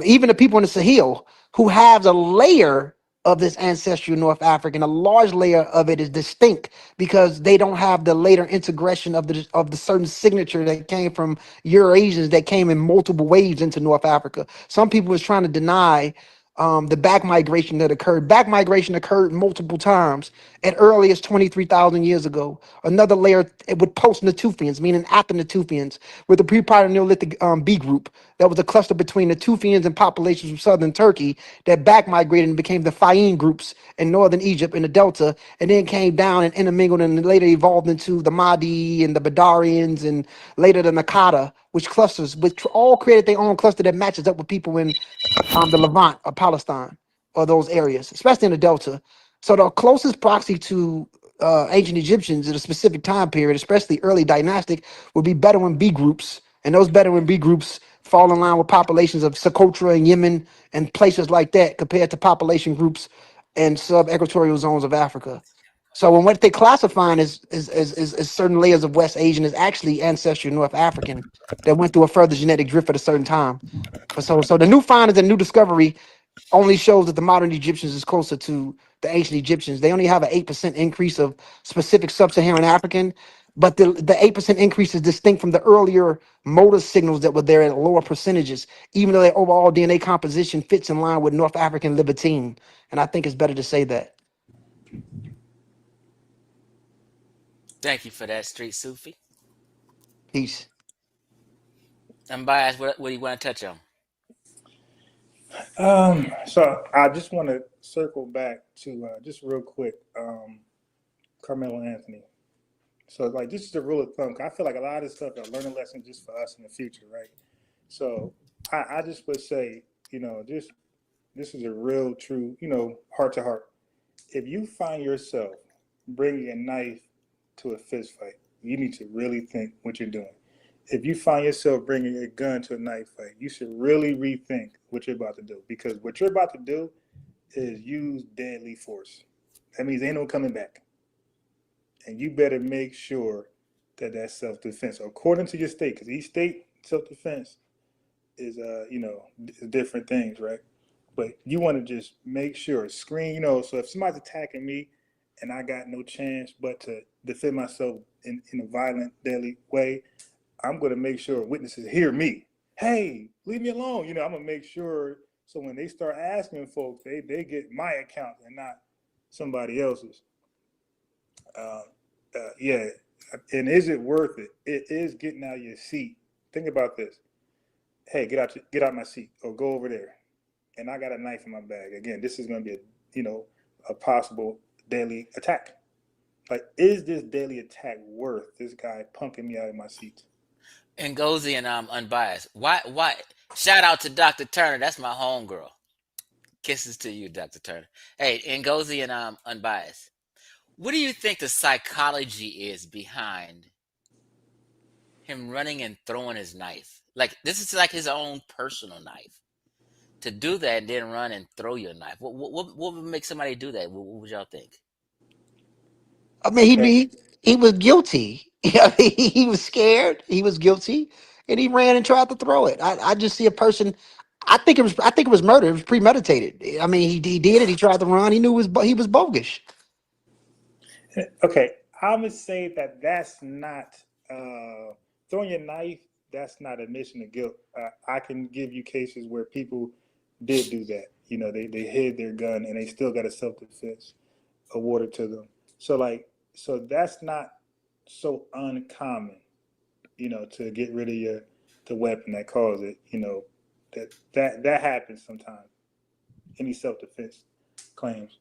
Even the people in the Sahel who have a layer of this ancestral North African, a large layer of it is distinct because they don't have the later integration of the certain signature that came from Eurasians that came in multiple waves into North Africa. Some people was trying to deny the back migration that occurred. Back migration occurred multiple times at early as 23,000 years ago. Another layer with post-Natufians, meaning after Natufians, with the pre-prior Neolithic B group. That was a cluster between the Tufians and populations from southern Turkey that back migrated and became the Fayum groups in northern Egypt in the Delta, and then came down and intermingled and later evolved into the Mahdi and the Badarians and later the Nakada, which clusters, which all created their own cluster that matches up with people in the Levant or Palestine or those areas, especially in the Delta. So the closest proxy to ancient Egyptians at a specific time period, especially early dynastic, would be Bedouin B groups, and those Bedouin B groups fall in line with populations of Socotra and Yemen and places like that compared to population groups in sub-equatorial zones of Africa. So when what they classifying as certain layers of West Asian is actually ancestral North African that went through a further genetic drift at a certain time. So the new findings and new discovery only shows that the modern Egyptians is closer to the ancient Egyptians. They only have an 8% increase of specific sub-Saharan African, but the 8% increase is distinct from the earlier motor signals that were there at lower percentages, even though their overall DNA composition fits in line with North African Libertine. And I think it's better to say that. Thank you for that, Street Sufi. Peace. Unbiased, what do you want to touch on? So I just want to circle back to just real quick, Carmelo Anthony. So like this is a rule of thumb. 'Cause I feel like a lot of this stuff are learning lessons just for us in the future, right? So I just would say, just this is a real, true, heart to heart. If you find yourself bringing a knife to a fist fight, you need to really think what you're doing. If you find yourself bringing a gun to a knife fight, you should really rethink what you're about to do, because what you're about to do is use deadly force. That means ain't no coming back, and you better make sure that that's self-defense according to your state, because each state self-defense is different things, right? But you want to just make sure screen, so if somebody's attacking me and I got no chance but to defend myself in a violent, deadly way, I'm going to make sure witnesses hear me. Hey, leave me alone. I'm going to make sure, so when they start asking folks, they get my account and not somebody else's. Yeah. And is it worth it? It is getting out of your seat. Think about this. Hey, get out my seat, or go over there. And I got a knife in my bag. Again, this is going to be a possible deadly attack. Like, is this deadly attack worth this guy punking me out of my seat? Ngozi and Unbiased. Why? Shout out to Dr. Turner. That's my homegirl. Kisses to you, Dr. Turner. Hey, Ngozi and Unbiased. What do you think the psychology is behind him running and throwing his knife? Like, this is like his own personal knife. To do that and then run and throw your knife. What would make somebody do that? What would y'all think? I mean, Okay. he was guilty. I mean, he was scared. He was guilty, and he ran and tried to throw it. I just see a person. I think it was murder. It was premeditated. I mean, he did it. He tried to run. He knew he was bogus. Okay. I would say that that's not throwing your knife. That's not admission of guilt. I can give you cases where people did do that. They hid their gun and they still got a self-defense awarded to them. So that's not so uncommon, to get rid of the weapon that caused it. That happens sometimes. Any self-defense claims.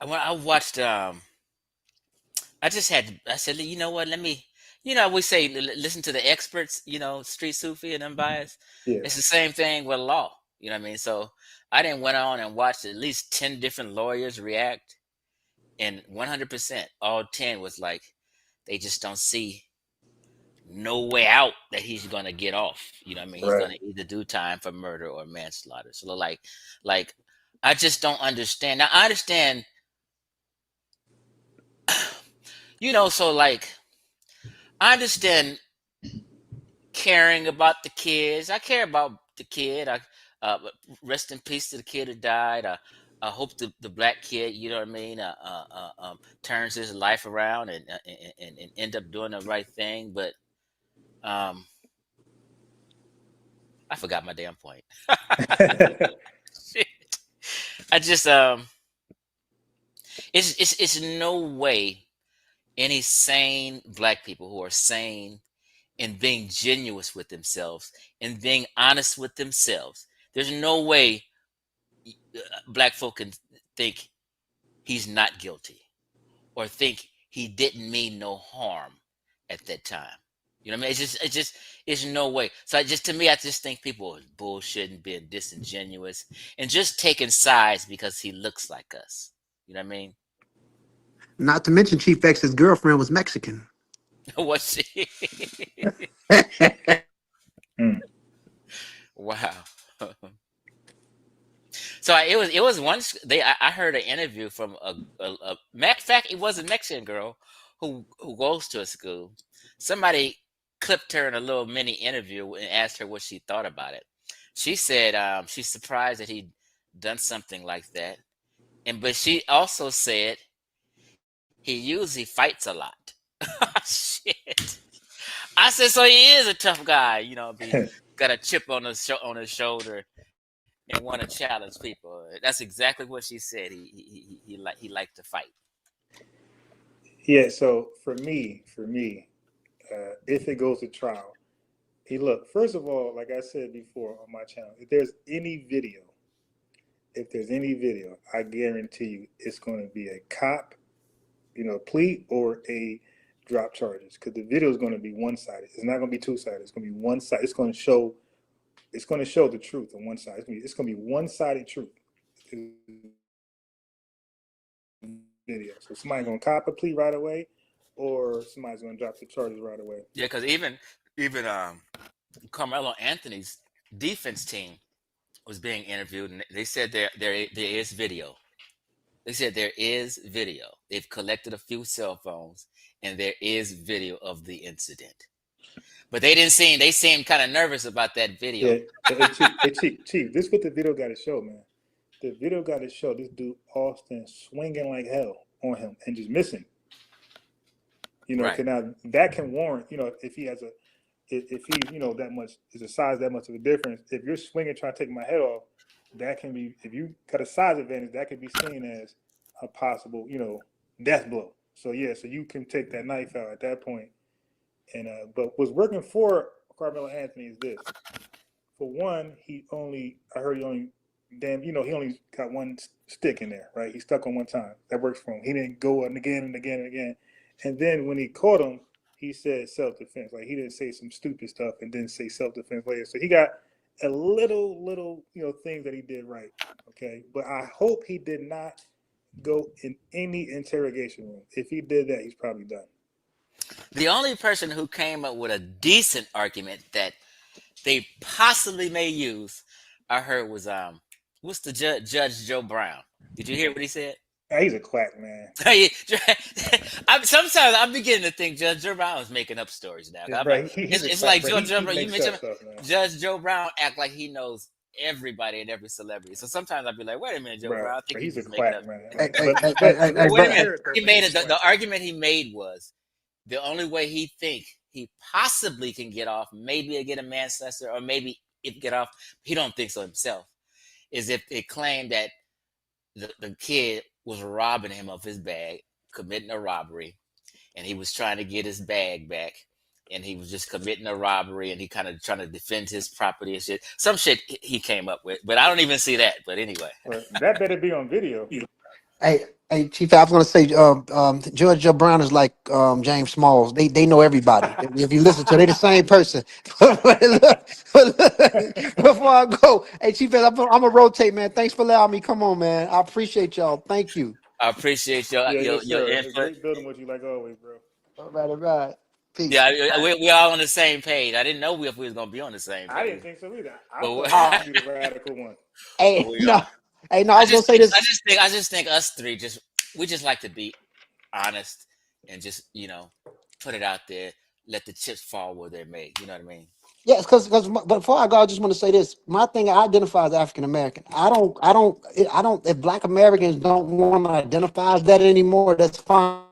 I watched I said, you know what, let me, we say listen to the experts, Street Sufi and Unbiased. Yeah. It's the same thing with law. You know what I mean? So I then went on and watched at least 10 different lawyers react, and 100%, all 10 was like, they just don't see no way out that he's gonna get off. You know what I mean? He's Right. gonna either do time for murder or manslaughter. So like I just don't understand. Now I understand, so like I understand caring about the kids. I care about the kid. But rest in peace to the kid who died. I hope the black kid, you know what I mean, turns his life around and end up doing the right thing. But um, I forgot my damn point. Shit. I just it's no way any sane black people who are sane and being genuine with themselves and being honest with themselves. There's no way black folk can think he's not guilty or think he didn't mean no harm at that time. You know what I mean? It's no way. So to me, I just think people are bullshitting, being disingenuous, and just taking sides because he looks like us. You know what I mean? Not to mention, Chief X's girlfriend was Mexican. What's she? Mm. Wow. So it was once I heard an interview from a matter of fact, it was a Mexican girl who goes to a school. Somebody clipped her in a little mini interview and asked her what she thought about it. She said she's surprised that he'd done something like that, but she also said he usually fights a lot. Shit. I said, so he is a tough guy, be got a chip on his shoulder and want to challenge people. That's exactly what she said. He liked to fight. Yeah. So for me, if it goes to trial, hey, look. First of all, like I said before on my channel, if there's any video, I guarantee you, it's going to be a cop, plea or a drop charges, because the video is going to be one sided. It's not going to be two sided. It's going to be one side. It's going to show. It's going to show the truth on one side. It's going to be one sided truth. Video. So somebody's going to cop a plea right away, or somebody's going to drop the charges right away. Yeah, because even Carmelo Anthony's defense team was being interviewed, and they said there is video. They said there is video. They've collected a few cell phones, and there is video of the incident. But they seemed kind of nervous about that video. Yeah, Chief, this is what the video got to show, man. The video got to show this dude Austin swinging like hell on him and just missing. Right. Now that can warrant, if he has if he, that much is a size, that much of a difference. If you're swinging trying to take my head off, that can be, if you got a size advantage, that could be seen as a possible, death blow. So yeah, so you can take that knife out at that point. And but what's working for Carmelo Anthony is this. For one, he only got one stick in there, right? He stuck on one time. That works for him. He didn't go and again and again and again. And then when he caught him, he said self-defense. Like, he didn't say some stupid stuff and then say self-defense later. So he got a little, things that he did right. Okay. But I hope he did not go in any interrogation room. If he did that, he's probably done. The only person who came up with a decent argument that they possibly may use, I heard, was what's the Judge Joe Brown. Did you hear what he said? Yeah, he's a quack, man. Sometimes I'm beginning to think Judge Joe Brown is making up stories now. Yeah, right. It's like Judge Joe Brown. You mentioned Judge Joe Brown act like he knows everybody and every celebrity. So sometimes I'd be like, wait a minute, Joe Brown. I think he's a making up. quack, man. Wait a minute. He made it. The argument he made was the only way he think he possibly can get off, maybe get a manslaughter, or maybe if get off, he don't think so himself, is if they claim that the kid was robbing him of his bag, committing a robbery, and he was trying to get his bag back, and he was just committing a robbery, and he kind of trying to defend his property and shit. Some shit he came up with, but I don't even see that. But anyway, that better be on video. Hey, Chief, I was going to say, Judge Joe Brown is like James Smalls. They know everybody. If you listen to it, they the same person. Before I go, hey, Chief, I'm going to rotate, man. Thanks for allowing me. Come on, man. I appreciate y'all. Thank you. I appreciate your input. Great building with you like always, bro. All right. Peace. Yeah, we're all on the same page. I didn't know if we was going to be on the same page. I didn't think so either. I thought you were the radical one. Hey, no. Hey, no, I was gonna say this. I just think us three we just like to be honest and just put it out there, let the chips fall where they're made. You know what I mean? Yes, because but before I go, I just want to say this. My thing, I identify as African American. I don't. If Black Americans don't want to identify as that anymore, that's fine.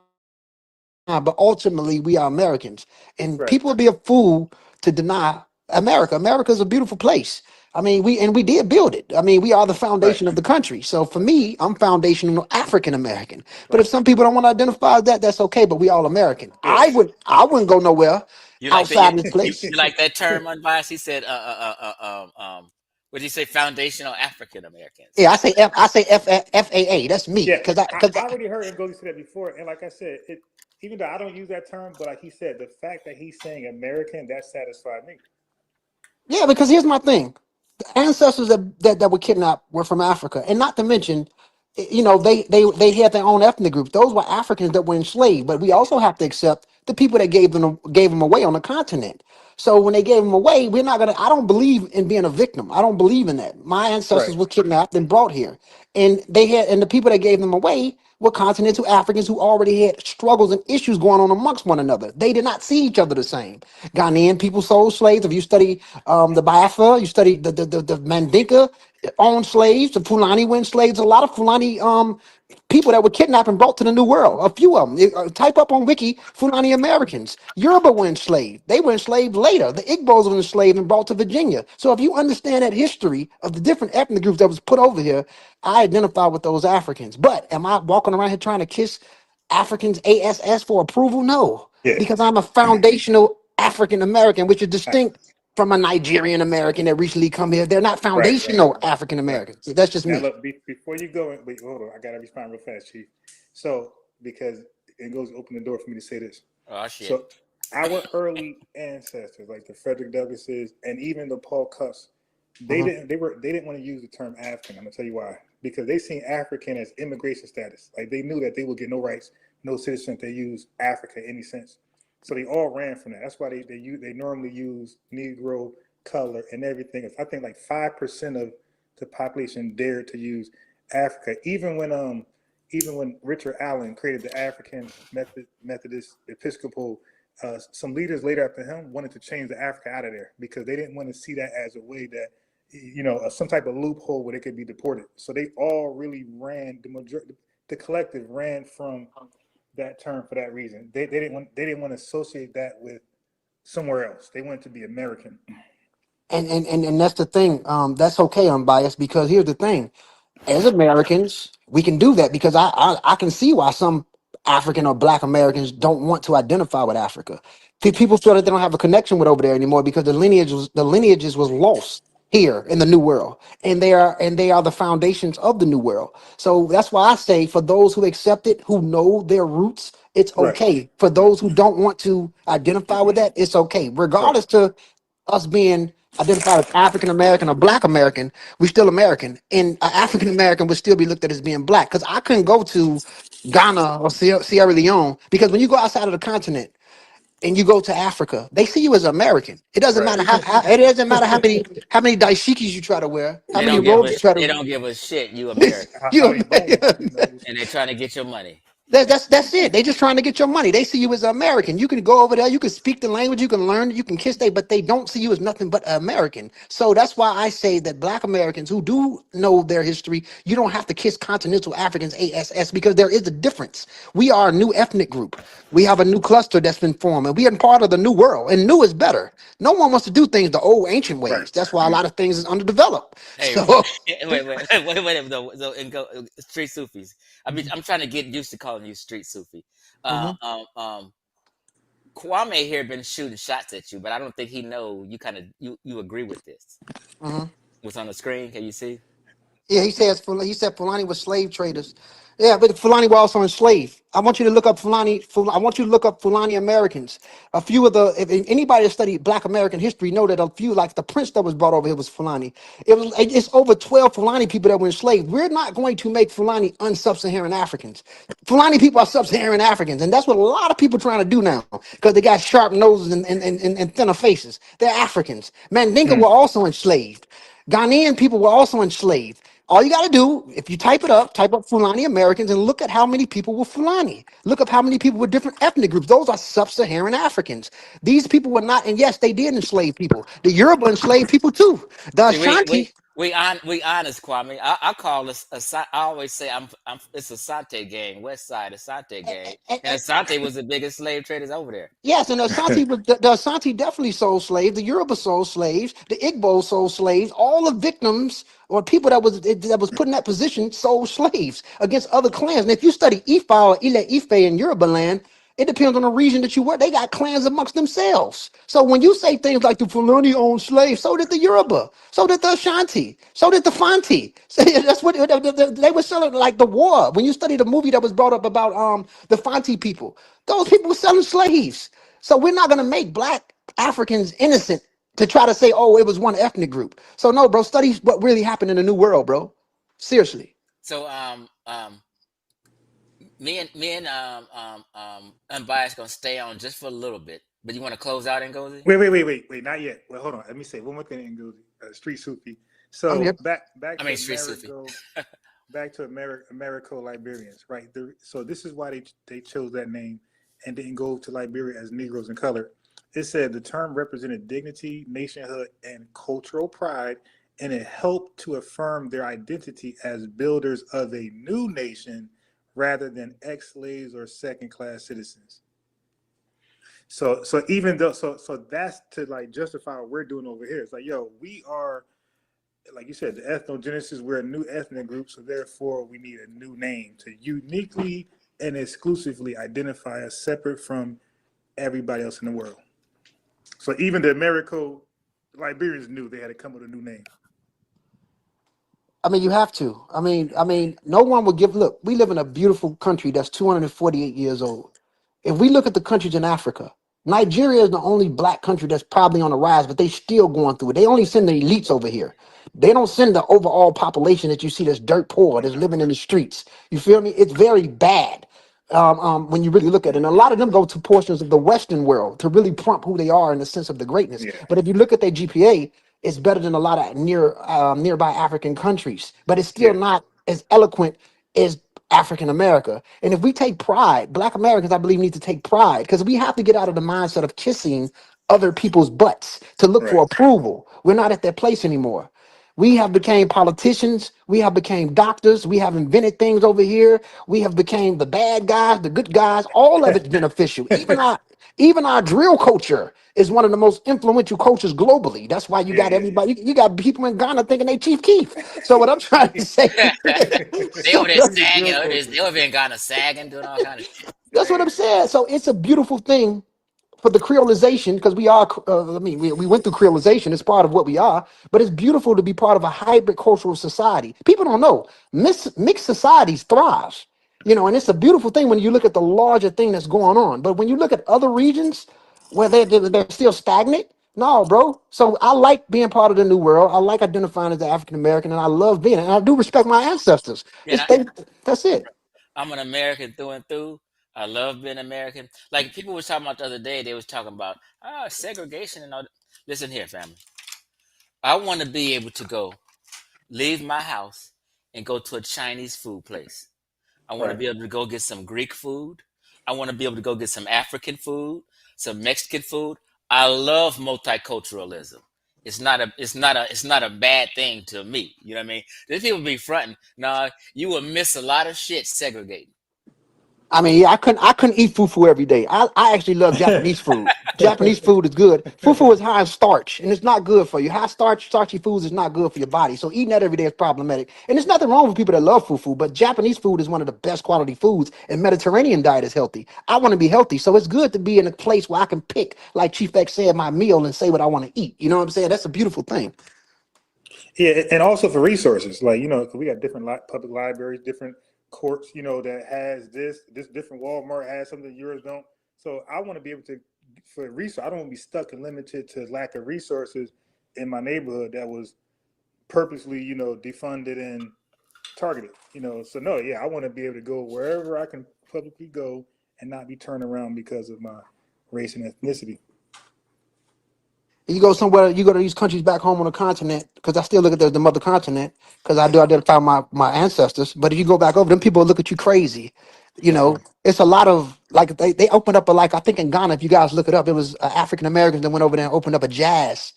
But ultimately, we are Americans, and people would be a fool to deny America. America is a beautiful place. I mean, we did build it. I mean, we are the foundation of the country. So for me, I'm foundational African American. But if some people don't want to identify as that, that's okay. But we all American. I wouldn't go nowhere outside this place. You like that term, Unbiased? He said, what did he say? Foundational African Americans. Yeah, I say FAA. That's me. Yeah, because I already heard Ngozi say that before, and like I said, even though I don't use that term, but like he said, the fact that he's saying American, that satisfied me. Yeah, because here's my thing. The ancestors that were kidnapped were from Africa, and not to mention, they had their own ethnic group. Those were Africans that were enslaved. But we also have to accept the people that gave them away on the continent. So when they gave them away, we're not gonna. I don't believe in being a victim. I don't believe in that. My ancestors were kidnapped and brought here, and the people that gave them away were continental Africans who already had struggles and issues going on amongst one another. They did not see each other the same. Ghanaian people sold slaves. If you study the Biafra, you study the Mandinka owned slaves. The Fulani were enslaved. A lot of Fulani people that were kidnapped and brought to the New World. A few of them. Type up on Wiki, Fulani Americans. Yoruba were enslaved. They were enslaved later. The Igbos were enslaved and brought to Virginia. So if you understand that history of the different ethnic groups that was put over here, I identify with those Africans. But am I walking around here trying to kiss Africans ASS for approval? No, Yeah. because I'm a foundational African American, which is distinct from a Nigerian American that recently come here. They're not Right, right, foundational African right. Americans. That's just Now me. look, before you go, wait, hold on. I gotta respond real fast, Chief. So because it goes open the door for me to say this. Oh shit. So our early ancestors, like the Frederick Douglasses and even the Paul Cuffs, Mhm. they didn't want to use the term African. I'm gonna tell you why. Because they seen African as immigration status. Like they knew that they would get no rights, no citizenship. They use Africa in any sense. So they all ran from that. That's why they normally use Negro, color, and everything. I think like 5% of the population dared to use Africa. Even when Richard Allen created the African Methodist Episcopal, some leaders later after him wanted to change the Africa out of there because they didn't want to see that as a way that some type of loophole where they could be deported. So they all really ran the collective ran from that term for that reason. They didn't want to associate that with somewhere else. They wanted to be American. And that's the thing. That's okay, unbiased, because here's the thing. As Americans, we can do that because I can see why some African or Black Americans don't want to identify with Africa. People feel that they don't have a connection with over there anymore because the lineages was lost here in the New World, and they are the foundations of the New World. So that's why I say for those who accept it, who know their roots, it's Right. okay. For Right. those who don't want to identify with that, it's okay, Right. regardless to us being identified as African American or Black American, we still American, and an African American would still be looked at as being Black. Because I couldn't go to Ghana or Sierra Leone because when you go outside of the continent and you go to Africa, they see you as American. It doesn't Right. matter it doesn't matter how many dashikis you try to wear, how They many don't give robes a you try they to. don't give a shit. You American, How many bones? and they're trying to get your money. That's it. They just trying to get your money. They see you as American. You can go over there, you can speak the language, you can learn, you can kiss they, but they don't see you as nothing but American. So that's why I say that Black Americans who do know their history, you don't have to kiss continental Africans ASS because there is a difference. We are a new ethnic group. We have a new cluster that's been formed, and we are part of the new world. And new is better. No one wants to do things the old ancient Right. ways. That's why a lot of things is underdeveloped. Hey, So wait. So and go street Sufis. I'm trying to get used to calling you street Sufi. Uh, Mhm, um, um, Kwame here been shooting shots at you, but I don't think he know you kind of you agree with this. mhm. What's on the screen? Can you see? Yeah, he said Fulani was slave traders. Yeah, but Fulani were also enslaved. I want you to look up I want you to look up Fulani Americans. A few of if anybody that studied Black American history know that a few, like the prince that was brought over here was Fulani. It's over 12 Fulani people that were enslaved. We're not going to make Fulani un-sub-Saharan Africans. Fulani people are sub-Saharan Africans, and that's what a lot of people trying to do now because they got sharp noses and thinner faces. They're Africans. Mandinka were also enslaved. Ghanaian people were also enslaved. All you got to do, if you type up Fulani Americans and look at how many people were Fulani. Look up how many people were different ethnic groups. Those are sub-Saharan Africans. These people were not, and yes, they did enslave people. The Yoruba enslaved people too. The See, Ashanti, we honest, Kwame. I call this I always say I'm it's Asante gang, West Side Asante gang, and Asante was the biggest slave traders over there. yes, and the Asante definitely sold slaves. The Yoruba sold slaves. The Igbo sold slaves. All the victims or people that was put in that position sold slaves against other clans. And if you study Ifa or Ile Ife in Yoruba land, it depends on the region that you were. They got clans amongst themselves. So when you say things like the Fulani owned slaves, so did the Yoruba, so did the Ashanti, so did the Fanti. So that's what they were selling like the war. When you study the movie that was brought up about the Fanti people, those people were selling slaves. So we're not gonna make Black Africans innocent to try to say, oh, it was one ethnic group. So no, bro, study what really happened in the New World, bro. Seriously. So me and Unbiased gonna stay on just for a little bit. But you want to close out, Ngozi? Wait. Not yet. Well, hold on. Let me say one more thing. Ngozi, Street Sufi. I'm So here. back I to mean, street Sufi. back to Americo Liberians, right? So this is why they chose that name and didn't go to Liberia as Negroes in color. It said the term represented dignity, nationhood, and cultural pride, and it helped to affirm their identity as builders of a new nation rather than ex-slaves or second-class citizens. So even though so that's to like justify what we're doing over here. It's like, yo, we are, like you said, the ethnogenesis, we're a new ethnic group, so therefore we need a new name to uniquely and exclusively identify us separate from everybody else in the world. So even the Americo Liberians knew they had to come with a new name. I mean, you have to. No one would give. Look, we live in a beautiful country that's 248 years old. If we look at the countries in Africa, Nigeria is the only black country that's probably on the rise, but they still going through it. They only send the elites over here. They don't send the overall population that you see that's dirt poor, that's living in the streets. You feel me? It's very bad. When you really look at it. And a lot of them go to portions of the Western world to really prompt who they are in the sense of the greatness. Yeah, But if you look at their GPA, it's better than a lot of nearby African countries, but it's still yeah, not as eloquent as African America. And if we take pride, Black Americans, I believe, need to take pride because we have to get out of the mindset of kissing other people's butts to look for right. approval. We're not at that place anymore. We have became politicians. We have became doctors. We have invented things over here. We have became the bad guys, the good guys. All of it's beneficial. Even our drill culture is one of the most influential cultures globally. That's why you Yeah, got yeah, yeah. everybody. You got people in Ghana thinking they Chief Keef. So what I'm trying to say, They over there It's a sagging. drill culture. They over there in Ghana sagging, doing all kind of shit. that's what I'm Man, saying. So it's a beautiful thing for the creolization because we are we went through creolization. It's part of what we are, but it's beautiful to be part of a hybrid cultural society. People don't know mixed societies thrive, and it's a beautiful thing when you look at the larger thing that's going on. But when you look at other regions where they're still stagnant, no, bro. So I like being part of the new world. I like identifying as an African American, and I love being it. And I do respect my ancestors. And That's it. I'm an American through and through. I love being American. Like people was talking about the other day, they was talking about segregation and all. Listen here, family. I want to be able to go leave my house and go to a Chinese food place. I want to right. be able to go get some Greek food. I want to be able to go get some African food, some Mexican food. I love multiculturalism. It's not a bad thing to me. You know what I mean? These people be fronting. Nah, you will miss a lot of shit segregating. I mean, yeah, I couldn't eat fufu every day. I actually love Japanese food. Japanese food is good. Fufu is high in starch, and it's not good for you. High starch, starchy foods is not good for your body. So eating that every day is problematic. And there's nothing wrong with people that love fufu, but Japanese food is one of the best quality foods, and Mediterranean diet is healthy. I want to be healthy, so it's good to be in a place where I can pick, like Chief X said, my meal and say what I want to eat. You know what I'm saying? That's a beautiful thing. Yeah, and also for resources, like 'cause we got different public libraries, different courts, that has this different Walmart has something yours don't. So I want to be able to for resource. I don't want to be stuck and limited to lack of resources in my neighborhood that was purposely, defunded and targeted. So no, yeah, I want to be able to go wherever I can publicly go and not be turned around because of my race and ethnicity. You go somewhere, you go to these countries back home on the continent, because I still look at the mother continent, because I do identify my ancestors. But if you go back over, them people look at you crazy. It's a lot of like they opened up like I think in Ghana, if you guys look it up, it was African Americans that went over there and opened up a jazz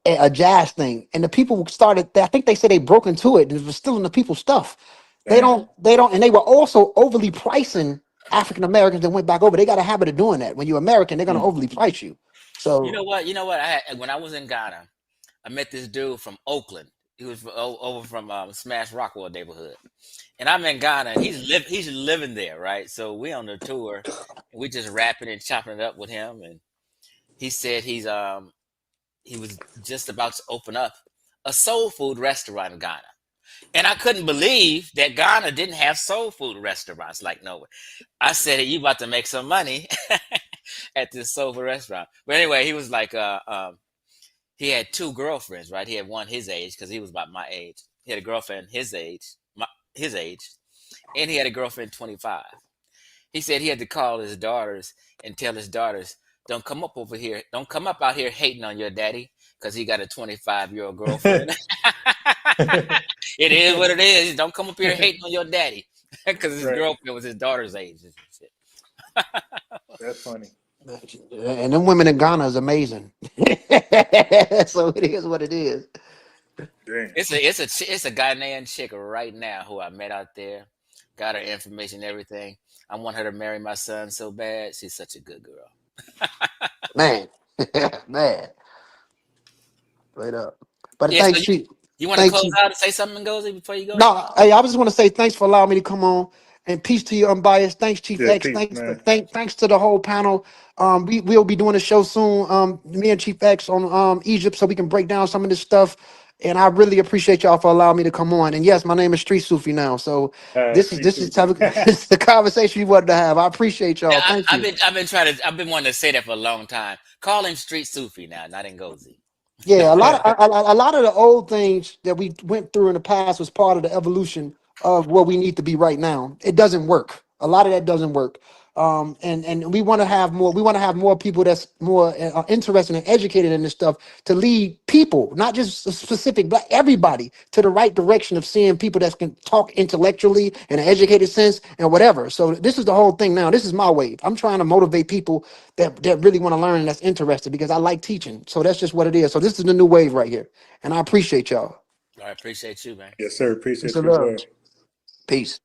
thing, and the people started. I think they said they broke into it and it was stealing the people's stuff. Damn. And they were also overly pricing African Americans that went back over. They got a habit of doing that. When you're American, they're gonna Mm. overly price you. You So know what? You know what? When I was in Ghana, I met this dude from Oakland. He was over from Smash Rockwell neighborhood, and I'm in Ghana, and he's living there, right? So we on the tour, and we just rapping and chopping it up with him, and he said he was just about to open up a soul food restaurant in Ghana. And I couldn't believe that Ghana didn't have soul food restaurants. Like, no way. I said, hey, you about to make some money at this soul food restaurant. But anyway, he was like, he had two girlfriends, right? He had one his age because he was about my age. He had a girlfriend his age, and he had a girlfriend 25. He said he had to call his daughters and tell his daughters, don't come up over here. Don't come up out here hating on your daddy because he got a 25-year-old girlfriend. It is what it is. Don't come up here hating on your daddy because his Right. girlfriend was his daughter's age and shit. That's funny. and them women in Ghana is amazing. So it is what it is. Damn. It's a Ghanaian chick right now who I met out there. Got her information, everything. I want her to marry my son so bad. She's such a good girl. Man. Man. Straight up. But Yeah. So thanks, Chief. you want to Thanks, close Chief. out and say something, Ngozi, before you go? No, hey, I just want to say thanks for allowing me to come on. And peace to you, Unbiased. Thanks, Chief Yeah, X. peace, Thanks, man. thanks to the whole panel. We'll be doing a show soon. Me and Chief X on Egypt, so we can break down some of this stuff. And I really appreciate y'all for allowing me to come on. And yes, my name is Street Sufi now. So Street this is Sufi. this is the conversation you wanted to have. I appreciate Yeah, y'all. Thank you. I've been wanting to say that for a long time. Call him Street Sufi now, not Ngozi. Yeah, a lot of the old things that we went through in the past was part of the evolution of where we need to be right now. It doesn't work. A lot of that doesn't work. And we want to have more. We want to have more people that's more interested and educated in this stuff to lead people, not just a specific, but everybody to the right direction of seeing people that can talk intellectually in an educated sense and whatever. So this is the whole thing now. This is my wave. I'm trying to motivate people that really want to learn and that's interested because I like teaching. So that's just what it is. So this is the new wave right here. And I appreciate y'all. I appreciate you, man. Yes, sir. Peace Appreciate and you as love. well. Peace.